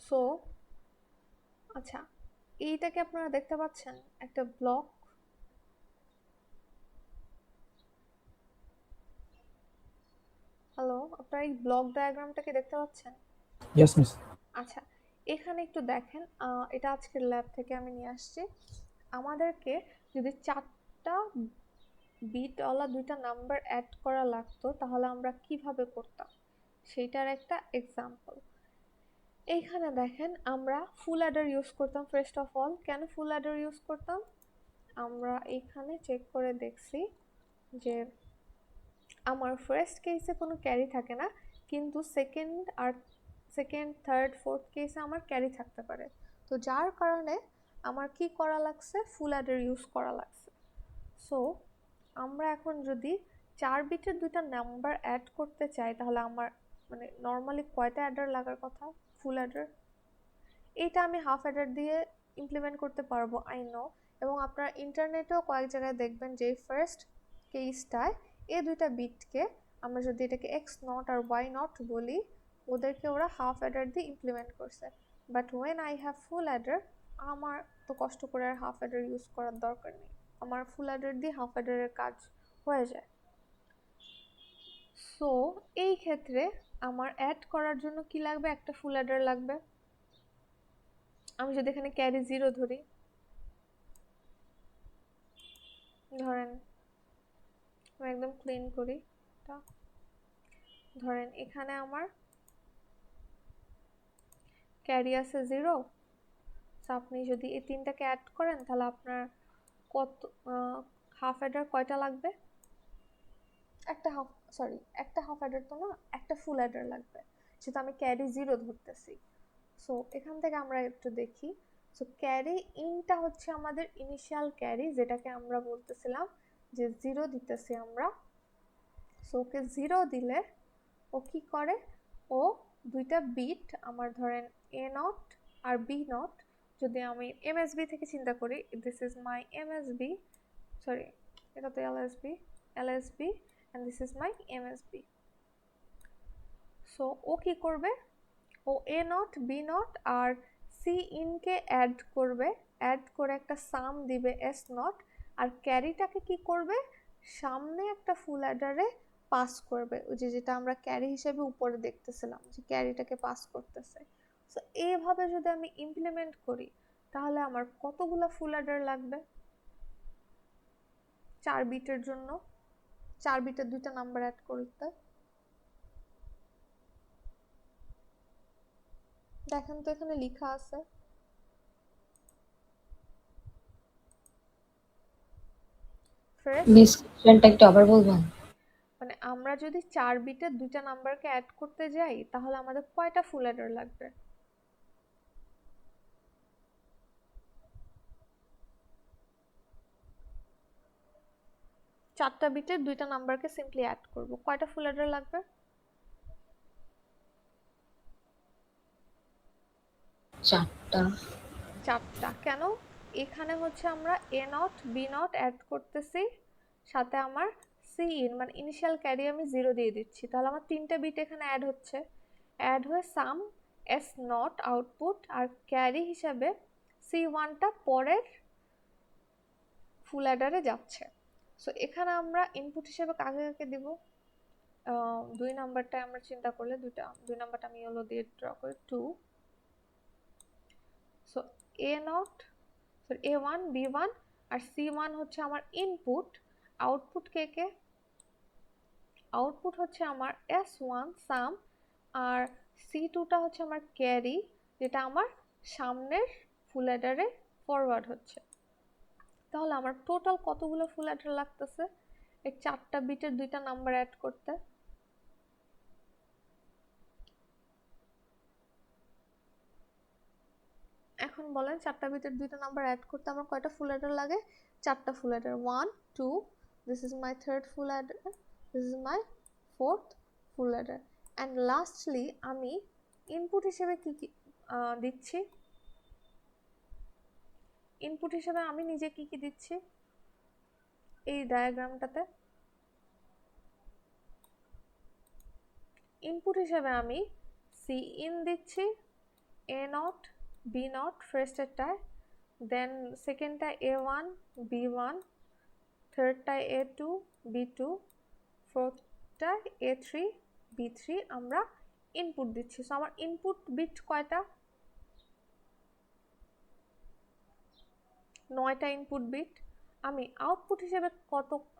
So আচ্ছা, এইটাকে আপনারা দেখতে পাচ্ছেন একটা ব্লক। হ্যালো, আপনারা এই ব্লক ডায়াগ্রামটাকে দেখতে পাচ্ছেন? Yes miss. আচ্ছা, এখানে একটু দেখেন, এটা আজকের ল্যাব থেকে আমি নিয়ে আসছি। আমাদেরকে যদি 4টা বিটওয়ালা দুইটা নাম্বার অ্যাড করা লাগতো, তাহলে আমরা কিভাবে করতাম সেইটার একটা এক্সাম্পল। এইখানে দেখেন আমরা ফুল অ্যাডার ইউজ করতাম। ফার্স্ট অফ অল, কেন ফুল অ্যাডার ইউজ করতাম, আমরা এইখানে চেক করে দেখছি যে আমার ফার্স্ট কেসে কোনো ক্যারি থাকে না, কিন্তু সেকেন্ড থার্ড ফোর্থ কেসে আমার ক্যারি থাকতে পারে। তো যার কারণে আমার কি করা লাগছে, ফুল অ্যাডার ইউজ করা লাগছে। সো আমরা এখন যদি 4 বিটের দুইটা নাম্বার অ্যাড করতে চাই তাহলে আমার মানে নর্মালি কয়টা অ্যাডার লাগার কথা? ফুল অ্যাডার। এইটা আমি হাফ অ্যাডার দিয়ে ইমপ্লিমেন্ট করতে পারবো, আই নো। এবং আপনারা ইন্টারনেটেও কয়েক জায়গায় দেখবেন যে ফার্স্ট কেসটায় এই দুইটা বিটকে আমরা যদি এটাকে এক্স নট আর ওয়াই নট বলি, ওদেরকে ওরা হাফ অ্যাডার দিয়ে ইমপ্লিমেন্ট করছে। But when I have full adder, আমার তো কষ্ট করে আর হাফ অ্যাডার ইউজ করার দরকার নেই, আমার ফুল অ্যাডার দিয়ে হাফ অ্যাডারের কাজ হয়ে যায়। সো এই ক্ষেত্রে আমার অ্যাড করার জন্য কি লাগবে? একটা ফুল অ্যাডার লাগবে। আমি যদি এখানে ক্যারি 0 ধরি, ধরেন আমি একদম ক্লিন করি এটা, ধরেন এখানে আমার ক্যারি আছে 0। আপনি যদি এই তিনটাকে অ্যাড করেন তাহলে আপনার কত হাফ অ্যাডার কয়টা লাগবে? একটা হাফ অ্যাডার তো না, একটা ফুল অ্যাডার লাগবে, যেহেতু আমি ক্যারি 0 ধরতেছি। সো এখান থেকে আমরা একটু দেখি। সো ক্যারি ইনটা হচ্ছে আমাদের ইনিশিয়াল ক্যারি, যেটাকে আমরা বলতেছিলাম যে 0 দিতেছি আমরা। সো ওকে 0 দিলে ও কি করে? ও দুইটা বিট আমার ধরেন এ নট আর বি নট, যদি আমি এমএসবি থেকে চিন্তা করি, this is my MSB, sorry এটা তো LSB and this is my MSB. So ও কি করবে? ও এ নট বি নট আর সি ইনকে অ্যাড করবে, অ্যাড করে একটা সাম দিবে এস নট, আর ক্যারিটাকে কি করবে? সামনে একটা ফুল অ্যাডারে পাস করবে, ওই যে যেটা আমরা ক্যারি হিসেবে উপরে দেখতেছিলাম যে ক্যারিটাকে পাস করতেছে। সো এইভাবে যদি আমি ইমপ্লিমেন্ট করি তাহলে আমার কতগুলো ফুল অ্যাডার লাগবে 4 বিটের জন্য? 4 বিটের দুইটা নাম্বার অ্যাড করতে দেখেন তো এখানে লেখা আছে মিস কোশ্চেনটা একটু আবার বলবেন? মানে আমরা যদি 4 বিটের দুইটা নাম্বারকে অ্যাড করতে যাই তাহলে আমাদের কয়টা ফুল অ্যাডার লাগবে? চারটা বিটের দুইটা নাম্বারকে সিম্পলি অ্যাড করব, কয়টা ফুল অ্যাডার লাগবে? 4টা। কেন? এখানে হচ্ছে আমরা এ নট বি নট অ্যাড করতেছি, সাথে আমার সি ইন মানে ইনিশিয়াল ক্যারি আমি 0 দিয়ে দিচ্ছি, তাহলে আমার 3টা বিট এখানে অ্যাড হচ্ছে, অ্যাড হয়ে সাম এস নট আউটপুট আর ক্যারি হিসাবে সি ওয়ানটা পরের ফুল অ্যাডারে যাচ্ছে। সো এখানে আমরা ইনপুট হিসেবে কাকে কাকে দিব? 2 নাম্বারটায় আমরা চিন্তা করলে 2 নাম্বারটা আমি ইয়েলো দিয়ে ড্র করি 2। So A naught sorry A1 B1 আর C1 হচ্ছে আমার ইনপুট। আউটপুট কে কে? আউটপুট হচ্ছে আমার S1 সাম আর C2টা হচ্ছে আমার ক্যারি, যেটা আমার সামনের ফুল অ্যাডারে ফরওয়ার্ড হচ্ছে। তাহলে আমার টোটাল কতগুলো ফুল অ্যাডার লাগতেছে এই 4টা বিটের দুইটা নাম্বার অ্যাড করতে? এখন বলেন 4টা বিটের দুইটা নাম্বার অ্যাড করতে আমার কয়টা ফুল অ্যাডার লাগে? 4টা ফুল Eder, 1 2, this is my third full Eder, this is my fourth full Eder, and lastly আমি ইনপুট হিসেবে কি কি দিচ্ছি? ইনপুট হিসেবে আমি নিজে কি কি দিচ্ছি এই ডায়াগ্রামটাতে? ইনপুট হিসেবে আমি সি ইন দিচ্ছি, এ নট বি নট ফার্স্টেরটায়, দেন সেকেন্ডটায় A1 B1, থার্ডটায় A2 B2, ফোর্থটায় A3 B3 আমরা ইনপুট দিচ্ছি। সো আমার ইনপুট বিট কয়টা? 9টা ইনপুট বিট। আমি আউটপুট হিসেবে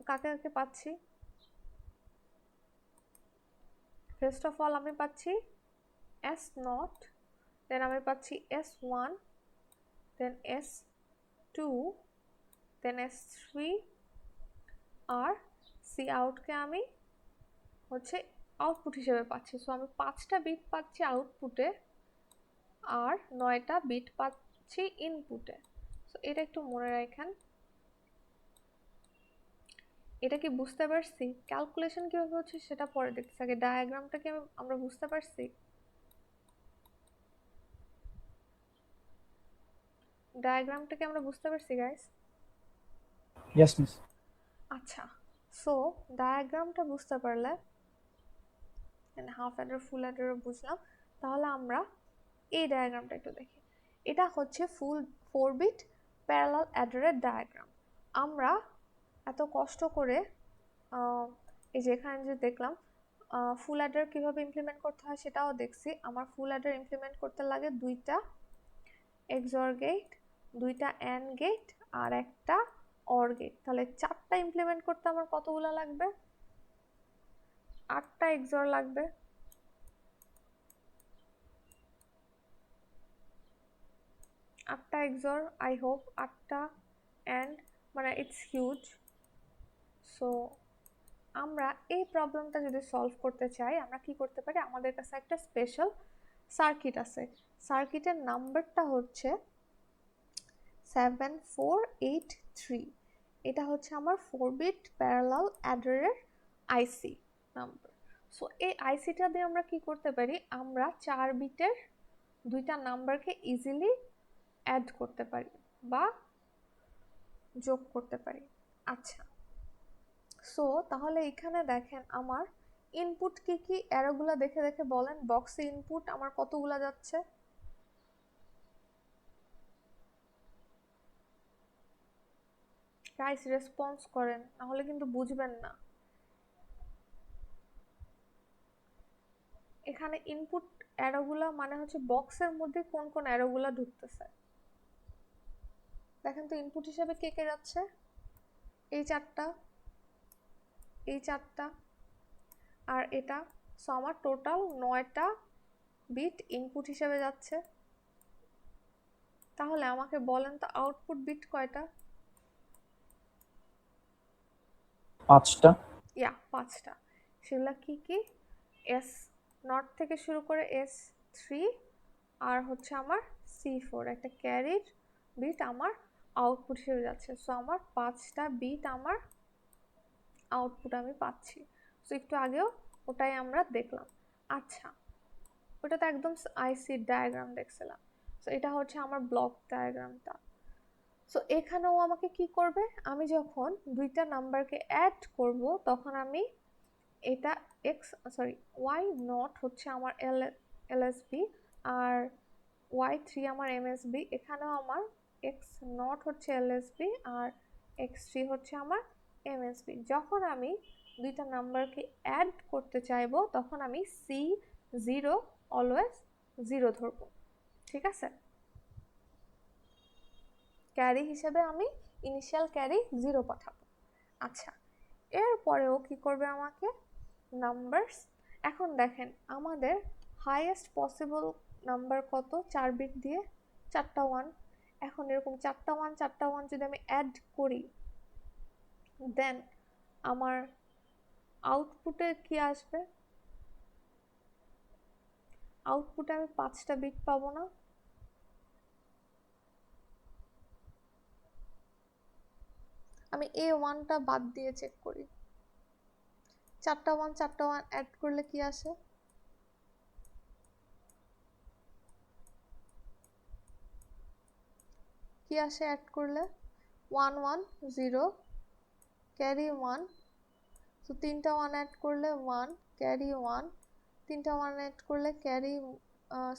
কাকে কাকে পাচ্ছি? ফার্স্ট অফ অল আমি পাচ্ছি S0, দেন আমি পাচ্ছি S1, দেন S2, দেন S3 আর সি আউটকে আমি হচ্ছে আউটপুট হিসেবে পাচ্ছি। সো আমি 5টা বিট পাচ্ছি আউটপুটে আর 9টা বিট পাচ্ছি ইনপুটে। সো এটা একটু মনে রাখেন। এটা কি বুঝতে পারছি? ক্যালকুলেশন কিভাবে হচ্ছে সেটা পরে দেখতেছি, আগে ডায়াগ্রামটা কি আমরা বুঝতে পারছি? ডায়াগ্রামটা কি আমরা বুঝতে পারছি গাইস? Yes miss. আচ্ছা, সো ডায়াগ্রামটা বুঝতে পারলে হাফ অ্যাডার ফুল অ্যাডারও বুঝলাম, তাহলে আমরা এই ডায়াগ্রামটা একটু দেখি। এটা হচ্ছে ফুল 4 বিট প্যারালাল অ্যাডারের ডায়াগ্রাম। আমরা এত কষ্ট করে এই যে এখানে যে দেখলাম ফুল অ্যাডার কিভাবে ইমপ্লিমেন্ট করতে হয় সেটাও দেখছি। আমার ফুল অ্যাডার ইমপ্লিমেন্ট করতে লাগে দুইটা এক্সঅর গেট, দুইটা অ্যান্ড গেট আর একটা অর গেট। তাহলে 4টা ইমপ্লিমেন্ট করতে আমার কতগুলো লাগবে? 8টা এক্সঅর লাগবে। 8টা এক্সঅর, আই হোপ 8টা অ্যান্ড, মানে ইটস হিউজ। সো আমরা এই প্রবলেমটা যদি সলভ করতে চাই আমরা কি করতে পারি? আমাদের কাছে একটা স্পেশাল সার্কিট আছে। সার্কিটের নাম্বারটা হচ্ছে 7483। এটা হচ্ছে আমার 4 বিট প্যারালাল অ্যাডারের আইসি নাম্বার। সো এই আইসিটা দিয়ে আমরা কি করতে পারি? আমরা 4 বিটের দুইটা নাম্বারকে ইজিলি অ্যাড করতে পারি বা যোগ করতে পারি। আচ্ছা, সো তাহলে এখানে দেখেন আমার ইনপুট কি কি, অ্যারোগুলা দেখে দেখে বলেন বক্সে ইনপুট আমার কতগুলা যাচ্ছে? গাইস রেসপন্স করেন, নাহলে কিন্তু বুঝবেন না। এখানে ইনপুট অ্যারোগুলা মানে হচ্ছে বক্সের মধ্যে কোন কোন অ্যারোগুলা ঢুকতেছে। দেখেন তো ইনপুট হিসেবে কে কে যাচ্ছে? এই 4টা, এই 4টা আর এটা। সো আমার টোটাল 9টা বিট ইনপুট হিসেবে যাচ্ছে। তাহলে আমাকে বলেন তো আউটপুট বিট কয়টা? 5টা। ইয়া 5টা। সেগুলা কি কি? এস নট থেকে শুরু করে S3 আর হচ্ছে আমার C4, একটা ক্যারির বিট আমার আউটপুট হিসেবে যাচ্ছে। সো আমার 5টা বিট আমার আউটপুট আমি পাচ্ছি। সো একটু আগেও ওটাই আমরা দেখলাম। আচ্ছা, ওটা তো একদম আইসি ডায়াগ্রাম দেখছিলাম। সো এটা হচ্ছে আমার ব্লক ডায়াগ্রামটা। সো এখানেও আমাকে কি করবে? আমি যখন দুইটা নাম্বারকে অ্যাড করব তখন আমি এটা ওয়াই নট হচ্ছে আমার এলএসবি আর y3 আমার এমএসবি। এখানেও আমার এক্স নট হচ্ছে এলএসবি আর x3 হচ্ছে আমার এমএসবি। যখন আমি দুইটা নাম্বারকে অ্যাড করতে চাইবো তখন আমি C0 অলওয়েজ 0 ধরবো, ঠিক আছে? ক্যারি হিসেবে আমি ইনিশিয়াল ক্যারি 0 পাঠাবো। আচ্ছা, এরপরেও কি করবে আমাকে? নাম্বারস। এখন দেখেন আমাদের হাইয়েস্ট পসিবল নাম্বার কত? 4 বিট দিয়ে 4টা 1। এখন এরকম 4টা 1 4টা 1 যদি আমি অ্যাড করি দেন আমার আউটপুটে কি আসবে? আউটপুটে আমি 5টা বিট পাবো না? আমি A1টা বাদ দিয়ে চেক করি। 4টা 1 4টা 1 অ্যাড করলে কি আসে? কি আসে অ্যাড করলে? 1 1 0 ক্যারি 1। তো 3টা 1 অ্যাড করলে 1 ক্যারি 1, 3টা 1 অ্যাড করলে ক্যারি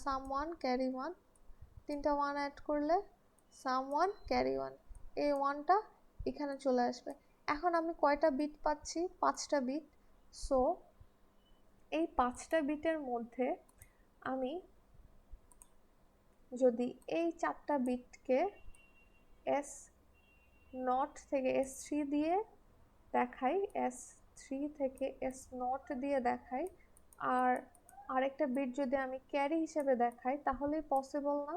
সাম 1 ক্যারি 1, 3টা 1 অ্যাড করলে সাম 1 ক্যারি 1। এই 1টা এখানে চলে আসবে। এখন আমি কয়টা বিট পাচ্ছি? 5টা বিট। সো এই 5টা বিটের মধ্যে আমি যদি এই 4টা বিটকে এস নট থেকে S3 দিয়ে দেখাই, S3 থেকে S0 দিয়ে দেখাই, আর আরেকটা বিট যদি আমি ক্যারি হিসেবে দেখাই তাহলেই পসিবল না?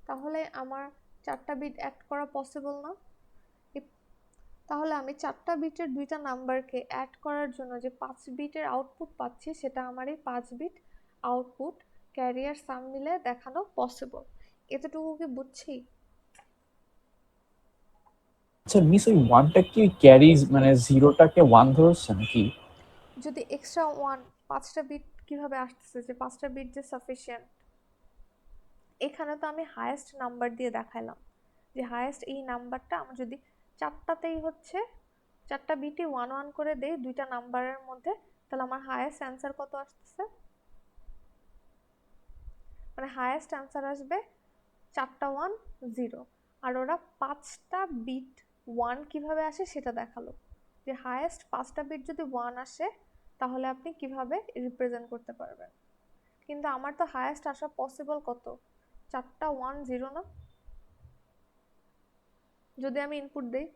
তাহলে আমার 4টা বিট অ্যাড করা পসিবল না? তাহলে আমি 4টা বিটের দুইটা নাম্বারকে অ্যাড করার জন্য যে 5 বিটের আউটপুট পাচ্ছি সেটা আমার এই 5 বিট আউটপুট ক্যারিয়ার সাম মিলে দেখানো পসিবল। এতটুকু কি বুঝছি? আচ্ছা মিস, ওই ওয়ানটা কি ক্যারিজ মানে জিরোটাকে ওয়ান ধরছে নাকি? যদি এক্সট্রা ওয়ান, 5টা বিট কিভাবে আসতেছে যে 5টা বিট যে সাফিসিয়েন্ট, এখানে তো আমি হায়েস্ট নাম্বার দিয়ে দেখাইলাম যে হায়েস্ট এই নাম্বারটা আমার যদি 4টাতেই হচ্ছে 4টা বিটই 1 1 করে দেই 2টা নাম্বারের মধ্যে, তাহলে আমার হায়েস্ট অ্যান্সার কত আসতেছে, মানে হায়েস্ট অ্যান্সার আসবে 4টা 1 0। আর ওরা 5টা বিট 1 কিভাবে আসে সেটা দেখালো যে হায়েস্ট 5টা বিট যদি 1 আসে তাহলে আপনি কিভাবে রিপ্রেজেন্ট করতে পারবেন। কিন্তু আমার তো হায়েস্ট আসা পসিবল কত, 4টা 1 0 না? যদি আমি ইনপুট দেই,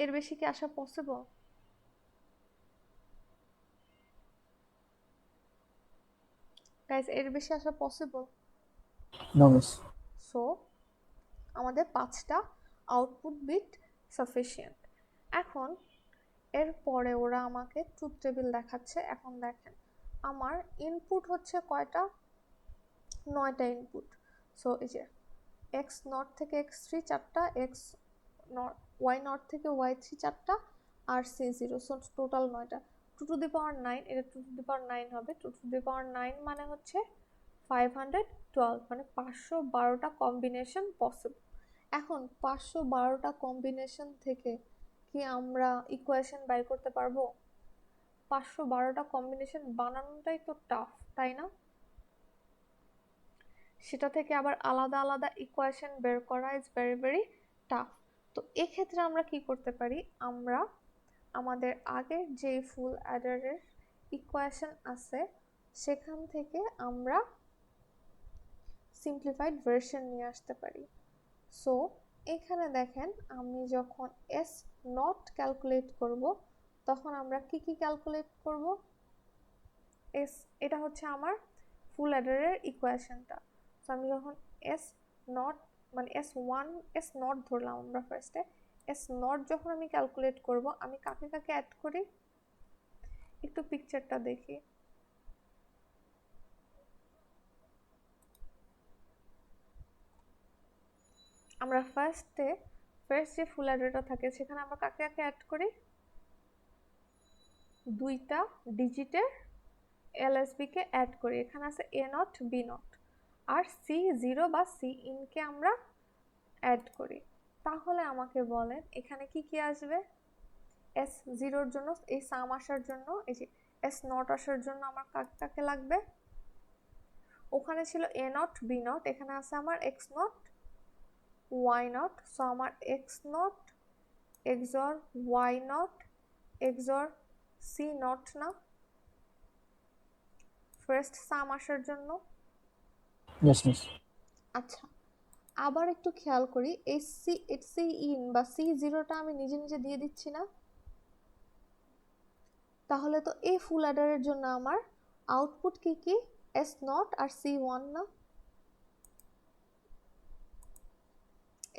এর বেশি কি আসা পসিবল? গাইস, এর বেশি আসা পসিবল? No miss. সো আমাদের 5টা আউটপুট বিট সাফিসিয়েন্ট। এখন এরপরে ওরা আমাকে ট্রুথ টেবিল দেখাচ্ছে। এখন দেখেন আমার ইনপুট হচ্ছে কয়টা, 9টা ইনপুট। সো এই যে এক্স নট থেকে এক্স থ্রি 4টা, এক্স নট ওয়াই নট থেকে ওয়াই থ্রি 4টা, আর সি 0, সো টোটাল 9টা। 2 to the power 9, এটা 2 to the power 9 হবে। 2 to the power 9 মানে হচ্ছে 512, মানে 512টা কম্বিনেশন পসিবল। এখন 512টা কম্বিনেশন থেকে কি আমরা ইকুয়েশন বাইর করতে পারবো? 512টা কম্বিনেশন বানানোটাই তো টাফ, তাই না? সেটা থেকে আবার আলাদা আলাদা ইকুয়েশন বের করা ইজ ভেরি ভেরি টাফ। তো এক্ষেত্রে আমরা কি করতে পারি, আমরা আমাদের আগের যে ফুল অ্যাডারের ইকুয়েশন আছে সেখান থেকে আমরা সিম্পলিফাইড ভার্সন নিয়ে আসতে পারি। সো এখানে দেখেন আমি যখন এস নট ক্যালকুলেট করব তখন আমরা কি কি ক্যালকুলেট করব, এস, এটা হচ্ছে আমার ফুল অ্যাডারের ইকুয়েশনটা। সো আমি যখন এস নট মানে এস নট ধরলাম আমরা ফার্স্টে, এস নট যখন আমি ক্যালকুলেট করব আমি কাকে কাকে অ্যাড করি, একটু পিকচারটা দেখি। আমরা ফার্স্ট যে ফুল অ্যাডারটা থাকে সেখানে আমরা কাকে কাকে অ্যাড করি, 2টা ডিজিটের এলএসবি কে অ্যাড করি। এখানে আছে এ নট বি নট, আর সি 0 বা সি ইনকে আমরা অ্যাড করি। তাহলে আমাকে বলেন এখানে কি কি আসবে, এস 0-র জন্য এই সাম আসার জন্য, এই যে এস নট আসার জন্য আমার কাকে কাকে লাগবে, ওখানে ছিল এ নট বি নট, এখানে আছে আমার X not Y not. So আমার X not XOR Y not XOR C not না ফার্স্ট সাম আসার জন্য? Yes miss. আচ্ছা, আবার একটু খেয়াল করি, এই সি ইন বা সি 0টা আমি নিজে নিজে দিয়ে দিচ্ছি না? তাহলে তো এই ফুল অ্যাডারের জন্য আমার আউটপুট কি কি, এস নট আর সি 1 না?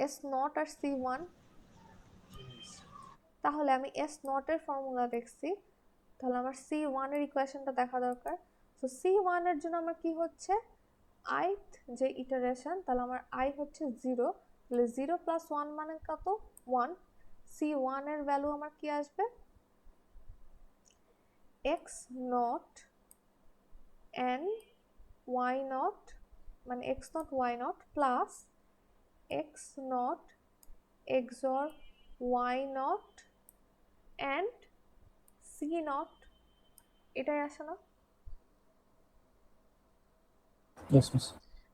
এস নট আর সি 1, তাহলে আমি এস নটের ফর্মুলা দেখছি, তাহলে আমার সি 1 এর ইকুয়েশনটা দেখা দরকার। তো সি 1 এর জন্য আমার কি হচ্ছে, আইথ যে ইটারেশন, তাহলে আমার আই হচ্ছে 0, তাহলে 0 প্লাস 1 মানে কত, 1। সি 1 এর ভ্যালু আমার কি আসবে, X not and Y not, মানে X not Y not plus X not XOR Y not and C not, এটাই আসে না? Yes miss.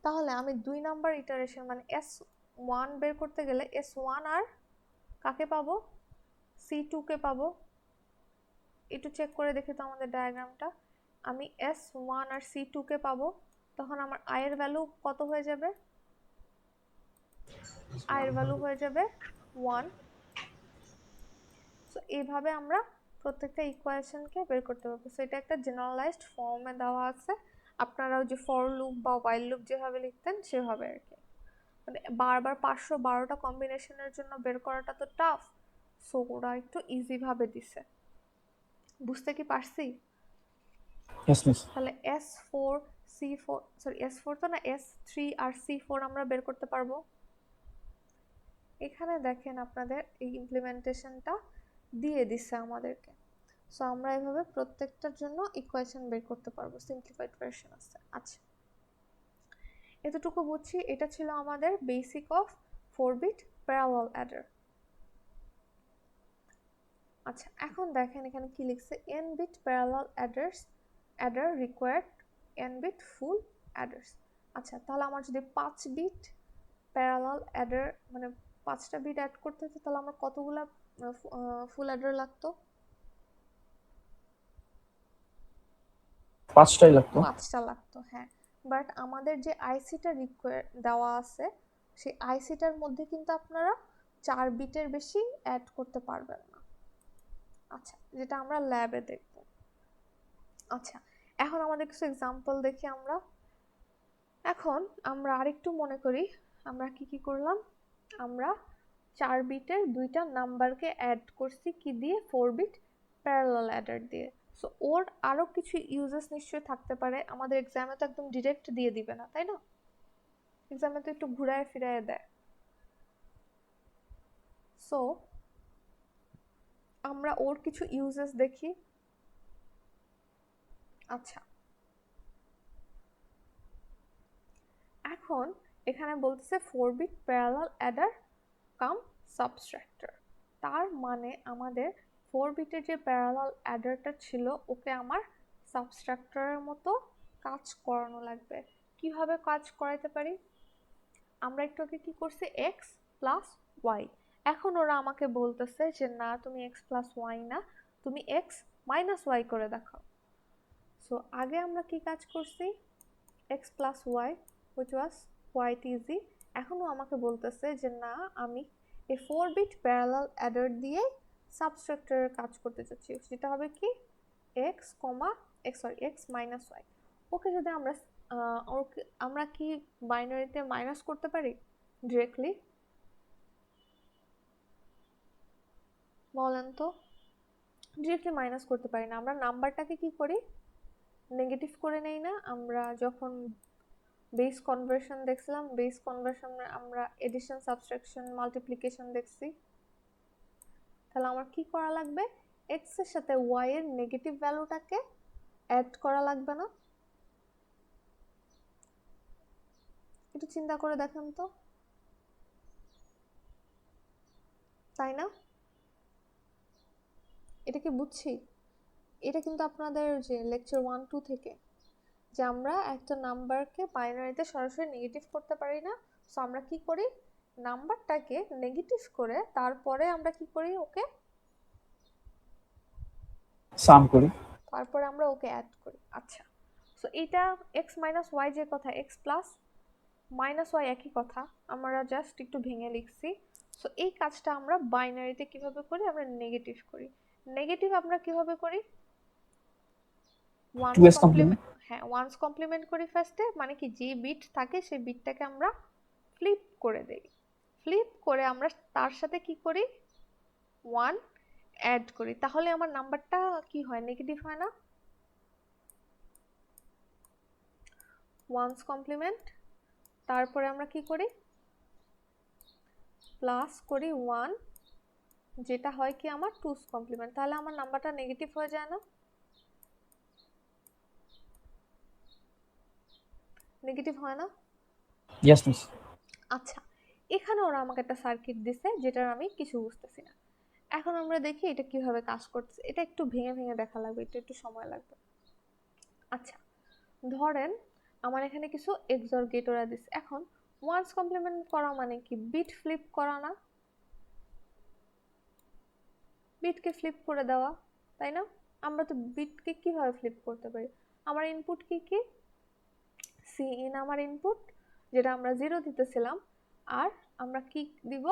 তাহলে আমি 2 নাম্বার ইটারেশন মানে এস 1 বের করতে গেলে এস 1 আর কাকে পাবো, সি 2 কে পাবো। একটু চেক করে দেখি তো আমাদের ডায়াগ্রামটা, আমি এস 1 আর সি 2 কে পাবো, তখন আমার আই এর ভ্যালু কত হয়ে যাবে, আই এর ভ্যালু হয়ে যাবে 1। সো এইভাবে আমরা প্রত্যেকটা ইকুয়েশনকে বের করতে পারবো। সো এটা একটা জেনারেলাইজড ফর্মে দেওয়া আছে, আপনারা ওই যে ফর লুপ বা হোয়াইল লুপ যেভাবে লিখতেন সেভাবে আর কি। মানে বারবার 512টা কম্বিনেশনের জন্য বের করাটা তো টাফ, সো ওরা একটু ইজি ভাবে দিছে। বুঝতে কি পারছি? Yes miss. তাহলে এস 4 C4 সরি S4 তো না, S3 আর C4 আমরা বের করতে পারবো। এখানে দেখেন আপনাদের এই ইমপ্লিমেন্টেশনটা দিয়ে দিচ্ছে আমাদেরকে। সো আমরা এভাবে প্রত্যেকটার জন্য ইকুয়েশন বের করতে পারবো, সিম্পলিফাইড ভার্সন আছে। আচ্ছা, এতটুকু বুঝছি। এটা ছিল আমাদের basic of 4-bit parallel Eder. আচ্ছা, এখন দেখেন এখানে কি লিখছে, n-bit parallel Eder required n-bit ফুল অ্যাডার্স। আচ্ছা, তাহলে আমার যদি 5-bit প্যারালাল অ্যাডার মানে 5টা বিট অ্যাড করতে হতো, তাহলে আমার কতগুলা ফুল অ্যাডার লাগতো? 5টাই লাগতো। 5টা লাগতো, হ্যাঁ। বাট আমাদের যে আইসিটা দেওয়া আছে, সেই আইসিটার মধ্যে কিন্তু আপনারা 4 বিটের বেশি অ্যাড করতে পারবেন না। আচ্ছা, যেটা আমরা ল্যাবে দেখব। আচ্ছা, এখন আমাদের কিছু এক্সাম্পল দেখি আমরা। এখন আমরা আরেকটু মনে করি আমরা কি কি করলাম। আমরা 4 বিটের দুইটা নাম্বারকে অ্যাড করছি কি দিয়ে, 4-bit প্যারালাল অ্যাডার দিয়ে। সো ওর আরো কিছু ইউজেস নিশ্চয়ই থাকতে পারে, আমাদের এক্সামে তো একদম ডিরেক্ট দিয়ে দিবে না, তাই না? এক্সামে তো একটু ঘুরায় ফিরায় দেয়। সো আমরা ওর কিছু ইউজেস দেখি। আচ্ছা, এখন এখানে বলতেছে 4-bit প্যারালাল অ্যাডার কাম সাবট্রাক্টর। তার মানে আমাদের 4-বিটের যে প্যারালাল অ্যাডারটা ছিল, ওকে আমার সাবট্রাক্টরের মতো কাজ করানো লাগবে। কিভাবে কাজ করাইতে পারি? আমরা একটু আগে কি করছি, এক্স প্লাস ওয়াই। এখন ওরা আমাকে বলতেছে যে না, তুমি এক্স প্লাস ওয়াই না, তুমি এক্স মাইনাস ওয়াই করে দেখাও। সো আগে আমরা কি কাজ করছি, X plus Y, which was quite easy. এখনও আমাকে বলতেছে যে না, আমি এই 4-bit প্যারালাল অ্যাডার দিয়ে সাবট্রাক্টরের কাজ করতে চাচ্ছি, সেটা হবে কি x comma x minus Y. ওকে যদি আমরা কি বাইনারিতে মাইনাস করতে পারি ডিরেক্টলি? বলেন তো, ডিরেক্টলি মাইনাস করতে পারি না। আমরা নাম্বারটাকে কি করি, নেগেটিভ করে নেই না? আমরা যখন বেস কনভার্সন দেখছিলাম, বেস কনভার্সন আমরা এডিশন, সাবট্রাকশন, মাল্টিপ্লিকেশন দেখছি। তাহলে আমার কি করা লাগবে, এক্স এর সাথে ওয়াই এর নেগেটিভ ভ্যালুটাকে অ্যাড করা লাগবে না? একটু চিন্তা করে দেখেন তো, তাই না? এটা কি বুঝছি? এটা কিন্তু আপনাদের যে লেকচার 1-2 থেকে, যে আমরা একটা নাম্বারকে বাইনারিতে সরাসরি নেগেটিভ করতে পারি না। সো আমরা কি করি, নাম্বারটাকে নেগেটিভ করে তারপরে আমরা কি করি, ওকে সাম করি, তারপরে আমরা ওকে অ্যাড করি। আচ্ছা, সো এটা এক্স মাইনাস ওয়াই যে কথা, এক্স প্লাস মাইনাস ওয়াই একই কথা, আমরা জাস্ট একটু ভেঙে লিখছি। সো এই কাজটা আমরা বাইনারিতে কিভাবে করি, আমরা নেগেটিভ করি। নেগেটিভ আমরা কিভাবে করি, ওয়ান্স 2s কমপ্লিমেন্ট, কমপ্লিমেন্ট। হ্যাঁ ওয়ান্স কমপ্লিমেন্ট করি ফার্স্টে, মানে কি যে বিট থাকে সেই বিটটাকে আমরা ফ্লিপ করে দেই। ফ্লিপ করে আমরা তার সাথে কি করি, 1 অ্যাড করি, তাহলে আমার নাম্বারটা কি হয়, নেগেটিভ হয় না? ওয়ান্স কমপ্লিমেন্ট, তারপরে আমরা কি করি, প্লাস করি 1, যেটা হয় কি আমার 2's কমপ্লিমেন্ট, তাহলে আমার নাম্বারটা নেগেটিভ হয়ে যায় না? নেগেটিভ হয় না? Yes miss. আচ্ছা, এখানে ওরা আমাকে একটা সার্কিট দিছে যেটার আমি কিছু বুঝতেছি না। এখন আমরা দেখি এটা কিভাবে কাজ করতেছে। এটা একটু ভেঙে ভেঙে দেখা লাগবে, একটু সময় লাগবে। আচ্ছা, ধরেন আমার এখানে কিছু এক্সঅর গেট ওরা দিছে। এখন ওয়ান্স কমপ্লিমেন্ট করা মানে কি, বিট ফ্লিপ করা না? বিটকে ফ্লিপ করে দেওয়া, তাই না? আমরা তো বিটকে কিভাবে ফ্লিপ করতে পারি, আমার ইনপুট কি কি, সি ইন আমার ইনপুট, যেটা আমরা 0 দিতেছিলাম, আর আমরা কি দিব,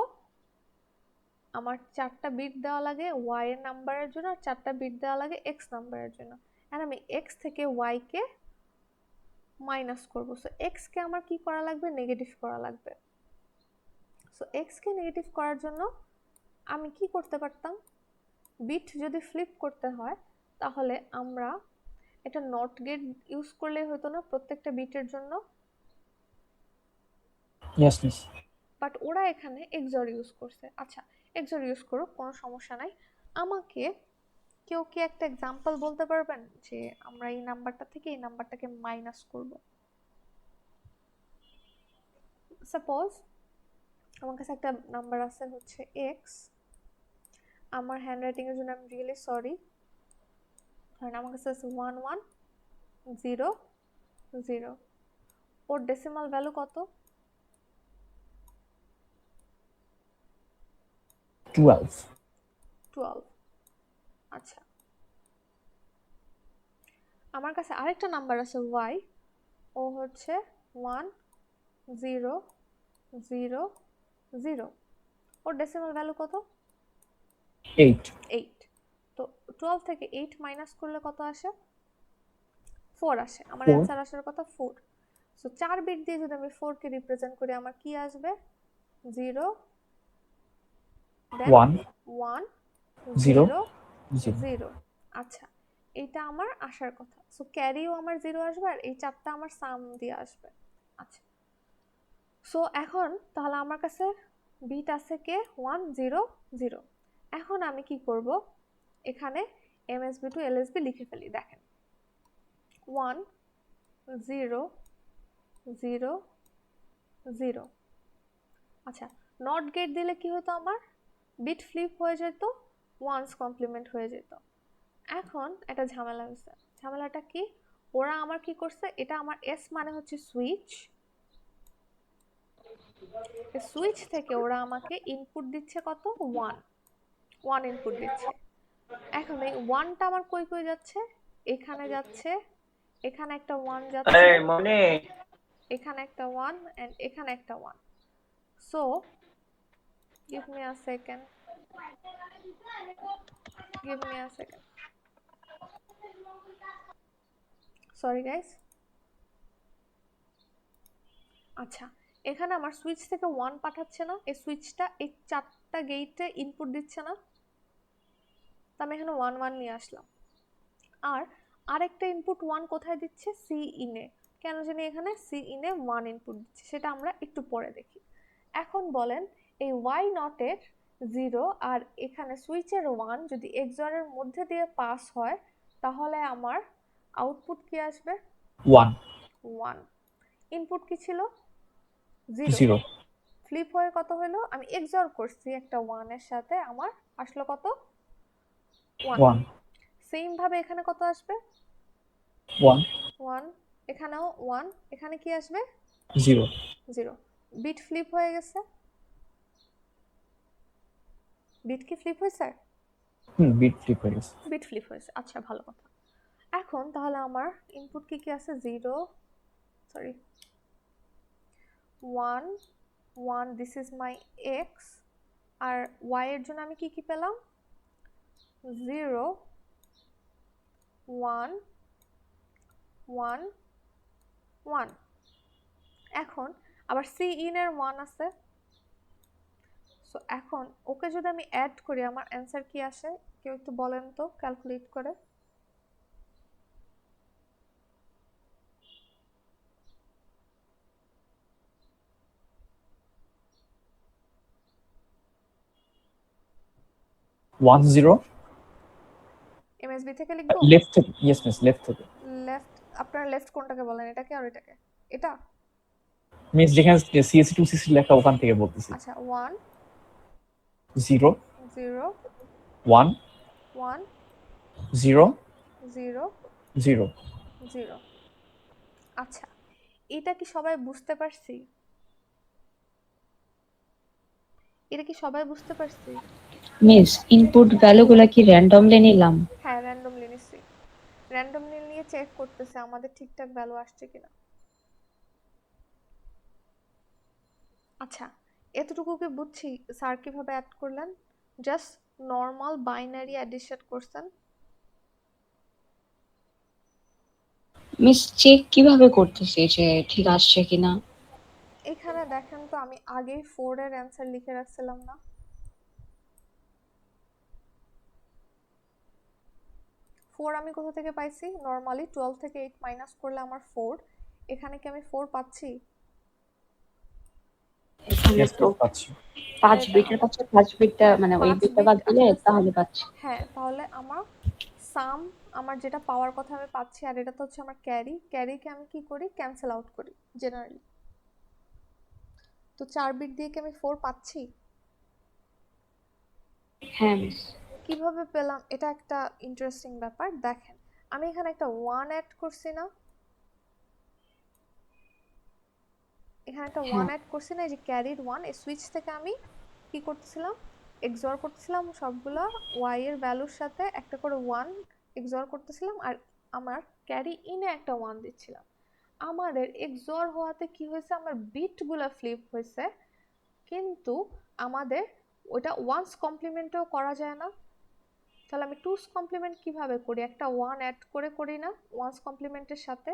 আমার 4টা বিট দেওয়া লাগে ওয়াই এর নাম্বারের জন্য, আর 4টা বিট দেওয়া লাগে এক্স নাম্বারের জন্য। আর আমি এক্স থেকে ওয়াই কে মাইনাস করবো। সো এক্স কে আমার কি করা লাগবে, নেগেটিভ করা লাগবে। সো এক্স কে নেগেটিভ করার জন্য আমি কি করতে পারতাম, বিট যদি ফ্লিপ করতে হয় তাহলে আমরা এটা নট গেট ইউজ করলে হতো না প্রত্যেকটা বিটের জন্য? Yes miss. বাট ওরা এখানে এক্সঅর ইউজ করছে। আচ্ছা, এক্সঅর ইউজ করুক, কোনো সমস্যা নাই। আমাকে কেউ কি একটা এক্সাম্পল বলতে পারবেন যে আমরা এই নাম্বারটা থেকে এই নাম্বারটাকে মাইনাস করব? সাপোজ আমার কাছে একটা নাম্বার আছে হচ্ছে এক্স, আমার হ্যান্ডরাইটিং এর জন্য আমি রিয়েলি সরি। ধরেন আমার কাছে আছে 1100, ওর ডেসিমাল ভ্যালু কত? 12। 12। আচ্ছা, আমার কাছে আরেকটা নাম্বার আছে ওয়াই, ও হচ্ছে 1000, ওর ডেসিমাল ভ্যালু কত? 8। 8। তো 12 থেকে 8 মাইনাস করলে কত আসে? 4 আসে। আমার 4। অ্যান্সার আসার কথা 4। সো 4 বিট দিয়ে যদি আমি 4 কে রিপ্রেজেন্ট করি আমার কি আসবে? 0 দেন 1 1 0 0 0। 0। আচ্ছা, এটা আমার আসার কথা। সো ক্যারিও আমার 0 আসবে আর এই চারটা আমার সাম দিয়ে আসবে। আচ্ছা, সো এখন তাহলে আমার কাছে বিট আছে কে 1 0 0। এখন আমি কি করব, এখানে এমএসবি টু এলএসবি লিখে ফেলি। দেখেন 1 0 0 0। আচ্ছা, নট গেট দিলে কি হতো, আমার বিট ফ্লিপ হয়ে যেত, ওয়ান্স কমপ্লিমেন্ট হয়ে যেত। এখন একটা ঝামেলা হয়েছে। ঝামেলাটা কি, ওরা আমার কি করছে, এটা আমার এস মানে হচ্ছে সুইচ, সুইচ থেকে ওরা আমাকে ইনপুট দিচ্ছে কত? 1 ইনপুট দিচ্ছে। এখন এই 1টা আমার কই কই যাচ্ছে? এখানে যাচ্ছে, এখানে একটা 1 যাচ্ছে, এখানে একটা 1 এন্ড এখানে একটা 1। So give me a second, give me a second, sorry guys। আচ্ছা, এখানে আমার সুইচ থেকে 1 পাঠাচ্ছে না, এই সুইচটা এই চারটা গেটে ইনপুট দিচ্ছে না, তো আমি এখানে 1 1 নিয়ে আসলাম। আর আরেকটা ইনপুট 1 কোথায় দিচ্ছে? সি ইনে। কেন জানি এখানে সি ইনে 1 ইনপুট দিচ্ছে, সেটা আমরা একটু পরে দেখি। এখন বলেন এই ওয়াই নটের 0 আর এখানে সুইচের 1 যদি এক্সঅর এর মধ্যে দিয়ে পাস হয় তাহলে আমার আউটপুট কি আসবে? 1 1। ইনপুট কি ছিল? 0 0। ফ্লিপ হয়ে কত হলো? আমি এক্সঅর করছি একটা 1 এর সাথে, আমার আসলো কত? 1। 1 সেম ভাবে এখানে কত আসবে? 1 1। এখানেও 1। এখানে কি আসবে? 0 0। বিট ফ্লিপ হয়ে গেছে। বিট কি ফ্লিপ হয়েছে? বিট ফ্লিপ হয়ে গেছে। বিট ফ্লিপ হয়েছে। আচ্ছা, ভালো কথা। এখন তাহলে আমার ইনপুট কি কি আছে? 0 sorry 1 1, this is my X. আর ওয়াই এর জন্য আমি কি কি পেলাম? 0 1 1 1। এখন আবার সি ইন এর 1 আছে। সো এখন ওকে যদি আমি অ্যাড করি আমার অ্যান্সার কি আসে? কেউ একটু বলেন তো ক্যালকুলেট করে। ওয়ান জিরো এমএসবি থেকে লিখবো? লেফট থেকে, ইয়েস মিস, লেফট থেকে। লেফট, আপনার লেফট কোনটাকে বলেন, এটাকে আর এটাকে? এটা? মিস যেখানে সিএসসি টু সিসি লেখা ওখান থেকে বলতেছি। আচ্ছা, 1 0 0 1 1 0 0 0। 0। আচ্ছা, এটা কি সবাই বুঝতে পারছি? এটা কি সবাই বুঝতে পারছি? মিস ইনপুট ভ্যালুগুলা কি র্যান্ডমলি নিলাম? হ্যাঁ, র্যান্ডমলি নিছি। র্যান্ডমলি নিয়ে চেক করতেছে আমাদের ঠিকঠাক ভ্যালু আসছে কিনা। আচ্ছা, এতটুকু কি বুঝছি স্যার কিভাবে অ্যাড করলেন? জাস্ট নর্মাল বাইনারি অ্যাডিশন করছেন। মিস চেক কিভাবে করতেছি যে ঠিক আসছে কিনা? এখানে দেখেন তো, আমি আগেই 4 এর অ্যান্সার লিখে রাখছিলাম না? 4 আমি কোথা থেকে পাইছি? নরমালি 12 থেকে 8 মাইনাস করলে আমার 4। এখানে কি আমি 4 পাচ্ছি? এখানে ইয়েস তো মিস, পাচ্ছি। 5 এটা বিটের পাচ্ছে, 5 বিটটা মানে ওই 5 বিটটা বিট বাদ দিলে আসতেছে। তাহলে পাচ্ছি। হ্যাঁ, তাহলে আমার সাম, আমার যেটা পাওয়ার কথা আমি পাচ্ছি, আর এটা তো হচ্ছে আমার ক্যারি। ক্যারিকে আমি কি করি? ক্যান্সেল আউট করি জেনারেলি। তো 4 বিট দিয়ে কি আমি 4 পাচ্ছি? হ্যাঁ মিস। কিভাবে পেলাম? এটা একটা ইন্টারেস্টিং ব্যাপার। দেখেন, আমি এখানে একটা 1 অ্যাড করছি না? এখানে একটা 1 হ্যাঁ অ্যাড করছি না? এই যে ক্যারিড 1, এই সুইচ থেকে আমি কি করতেছিলাম? এক্সঅর করতেছিলাম সবগুলা y এর ভ্যালুর সাথে একটা করে 1 এক্সঅর করতেছিলাম, আর আমার ক্যারি ইনে একটা 1 দিচ্ছিলাম। আমাদের এক্সঅর হওয়াতে কি হয়েছে? আমার বিটগুলা ফ্লিপ হয়েছে, কিন্তু আমাদের ওটা ওয়ান্স কমপ্লিমেন্টও করা যায় না। তাহলে আমি টুস কমপ্লিমেন্ট কিভাবে করি? একটা 1 অ্যাড করে করি না ওয়ান্স কমপ্লিমেন্টের সাথে?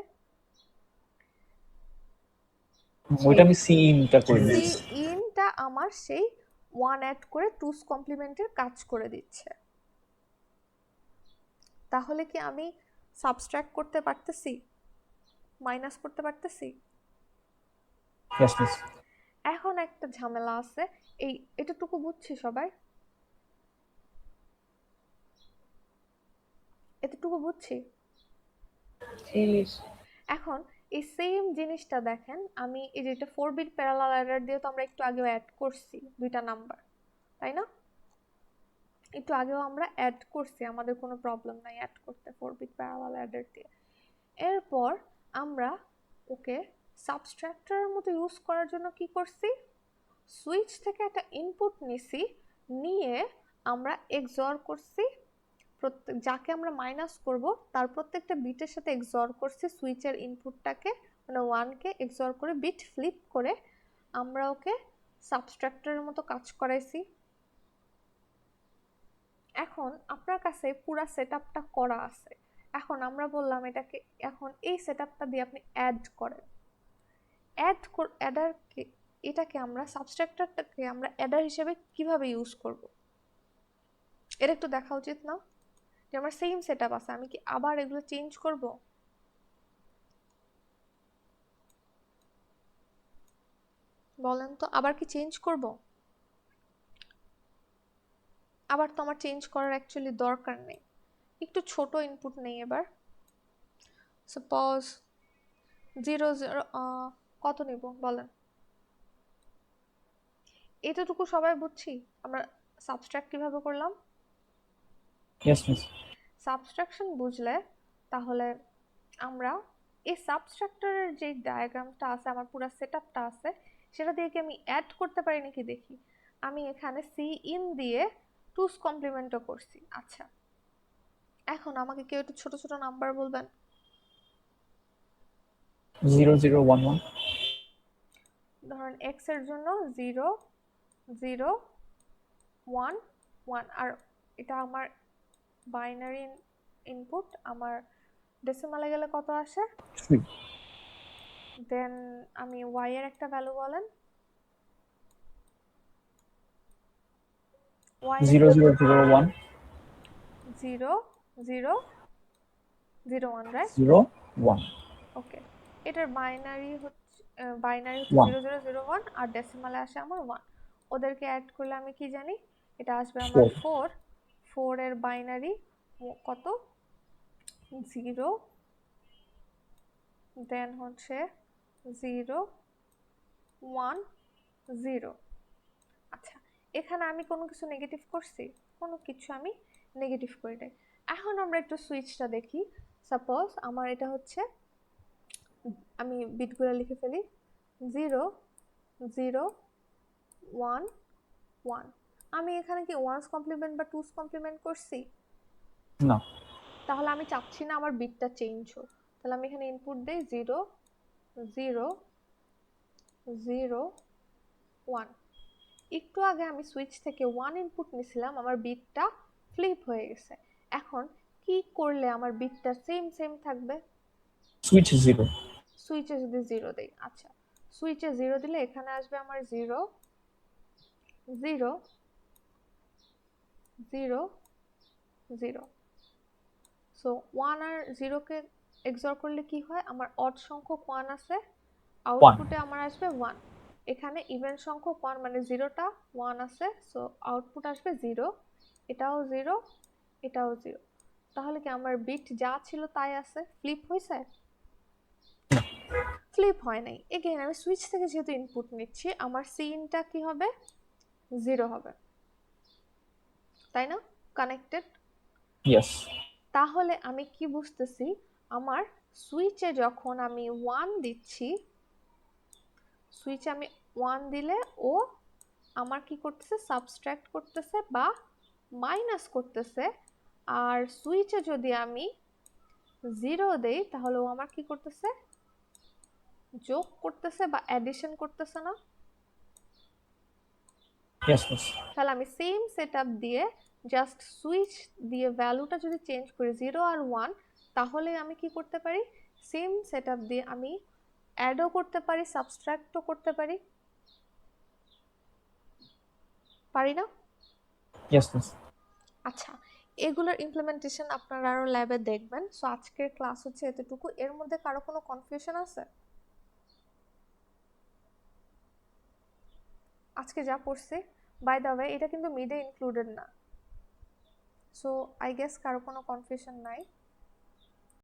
ওইটা আমি সি ইনটা করে সি দিচ্ছি। ইনটা আমার সেই 1 অ্যাড করে টুস কমপ্লিমেন্টের কাজ করে দিচ্ছে। তাহলে কি আমি সাবট্রাক্ট করতে পারতেছি? মাইনাস করতে পারতেছি? Yes miss. এখন একটা ঝামেলা আছে। এতটুকু বুঝছি সবাই? এতটুকু বুঝছি? জি মিস। এখন এই সেম জিনিসটা দেখেন, আমি এই যে এটা 4 বিট প্যারালাল অ্যাডার দিয়ে তো আমরা একটু আগে অ্যাড করছি দুইটা নাম্বার, তাই না? একটু আগেও আমরা অ্যাড করছি, আমাদের কোনো প্রবলেম নাই অ্যাড করতে 4 বিট প্যারালাল অ্যাডার দিয়ে। এরপর আমরা ওকে সাবট্রাক্টরের মতো ইউজ করার জন্য কি করছি? সুইচ থেকে একটা ইনপুট নিছি, নিয়ে আমরা এক্সঅর করছি। প্রত্যেক যাকে আমরা মাইনাস করব তার প্রত্যেকটা বিটের সাথে এক্সঅর করছি সুইচের ইনপুটটাকে, মানে 1 কে এক্সঅর করে বিট ফ্লিপ করে আমরা ওকে সাবট্রাক্টরের মতো কাজ করাইছি। এখন আপনার কাছে পুরো সেটআপটা করা আছে। এখন আমরা বললাম এটাকে, এখন এই সেটআপটা দিয়ে আপনি অ্যাড করেন। অ্যাডারকে, এটাকে আমরা সাবট্রাক্টরটাকে আমরা অ্যাডার হিসেবে কিভাবে ইউজ করব? এটা একটু দেখা উচিত না? যে আমার সেম সেটআপ আছে, আমি কি আবার এগুলো চেঞ্জ করব? বলেন তো, আবার কি চেঞ্জ করব? আবার তো আমার চেঞ্জ করার অ্যাকচুয়ালি দরকার নেই। একটু ছোট ইনপুট নেই এবার। সাপোজ 0 0 কত নিব বলেন? এতটুকু সবাই বুঝছি আমরা সাবট্রাক্ট কিভাবে করলাম? Yes miss. সাবট্রাকশন বুঝলে তাহলে আমরা এই সাবট্রাক্টরের যে ডায়াগ্রামটা আছে, আমার পুরো সেটআপটা আছে, সেটা দিয়ে কি আমি অ্যাড করতে পারি নাকি দেখি। আমি এখানে সি ইন দিয়ে টুস কমপ্লিমেন্টও করছি। আচ্ছা, এখন আমাকে কেউ একটু ছোট ছোট নাম্বার বলবেন? 0011। ধরেন এক্স এর জন্য 0 0 1 1, আর এটা আমার বাইনারি ইনপুট। আমার ডেসিমালে গেলে কত আসে? 3। দেন আমি ওয়াই এর একটা ভ্যালু বলেন। ওয়াই এর একটা 0001 0 0 0 1, রাইট? 01 ওকে, এটার বাইনারি হচ্ছে 1। 0001, আর ডেসিমালে আসে আমার 1। ওদেরকে অ্যাড করলে আমি কি জানি? এটা আসবে আমার 4। 4। 4 এর বাইনারি কত? 0, দেন হচ্ছে 0 1 0। আচ্ছা, এখানে আমি কোনো কিছু নেগেটিভ করছি? কোনো কিছু আমি নেগেটিভ করি নাই। এখন আমরা একটু সুইচটা দেখি। সাপোজ আমার এটা হচ্ছে, আমি বিটগুলো লিখে ফেলি, 0 0 1 1। আমি এখানে কি ওয়ান্স কমপ্লিমেন্ট বা টুস কমপ্লিমেন্ট করছি? না। তাহলে আমি চাচ্ছি না আমার বিটটা চেঞ্জ হোক। তাহলে আমি এখানে ইনপুট দেই 0 0 0 1। একটু আগে আমি সুইচ থেকে 1 ইনপুট নিছিলাম, আমার বিটটা ফ্লিপ হয়ে গেছে। এখন কি করলে আমার বিটটা সেম সেম থাকবে? সুইচ 0। সুইচে যদি 0 দেই, আচ্ছা, সুইচে 0 দিলে এখানে আসবে আমার 0 0 0 0। সো 1 আর 0 কে XOR করলে কি হয়, আমার অড সংখ্যক 1 আছে, আউটপুটে আমার আসবে 1। এখানে ইভেন সংখ্যক 1 মানে 0টা 1 আছে, সো আউটপুট আসবে 0, এটাও 0, এটাও 0। তাহলে কি আমার বিট যা ছিল তাই আছে, ফ্লিপ হয়েছে? ফ্লিপ হয় নাই। এগেইন আমি সুইচ থেকে যেহেতু ইনপুট নিচ্ছি, আমার সিইনটা কি হবে, 0 হবে, তাই না? কানেক্টেড। ইয়েস, তাহলে আমি কি বুঝতেছি, আমার সুইচে যখন আমি 1 দিচ্ছি, সুইচে আমি 1 দিলে ও আমার কি করতেছে, সাবট্রাক্ট করতেছে বা মাইনাস করতেছে। আর সুইচে যদি আমি 0 দেই তাহলে ও আমার কি করতেছে, যোগ করতেছে বা অ্যাডিশন করতেছে না? Yes miss. তাহলে আমি সেম সেটআপ দিয়ে জাস্ট সুইচ দিয়ে ভ্যালুটা যদি চেঞ্জ করি 0 আর 1, তাহলে আমি কি করতে পারি, সেম সেটআপ দিয়ে আমি অ্যাডও করতে পারি, সাবট্রাক্টও করতে পারি, পারি না? Yes miss. আচ্ছা, এগুলোর ইমপ্লিমেন্টেশন আপনারা আরো ল্যাবে দেখবেন। সো আজকের ক্লাস হচ্ছে এতটুকু। এর মধ্যে কারো কোনো কনফিউশন আছে? আজকে যা পড়ছি, বাই দ্য ওয়ে এটা কিন্তু মিডে ইনক্লুডেড না, সো আই গেস কারো কোনো কনফিউশন নাই।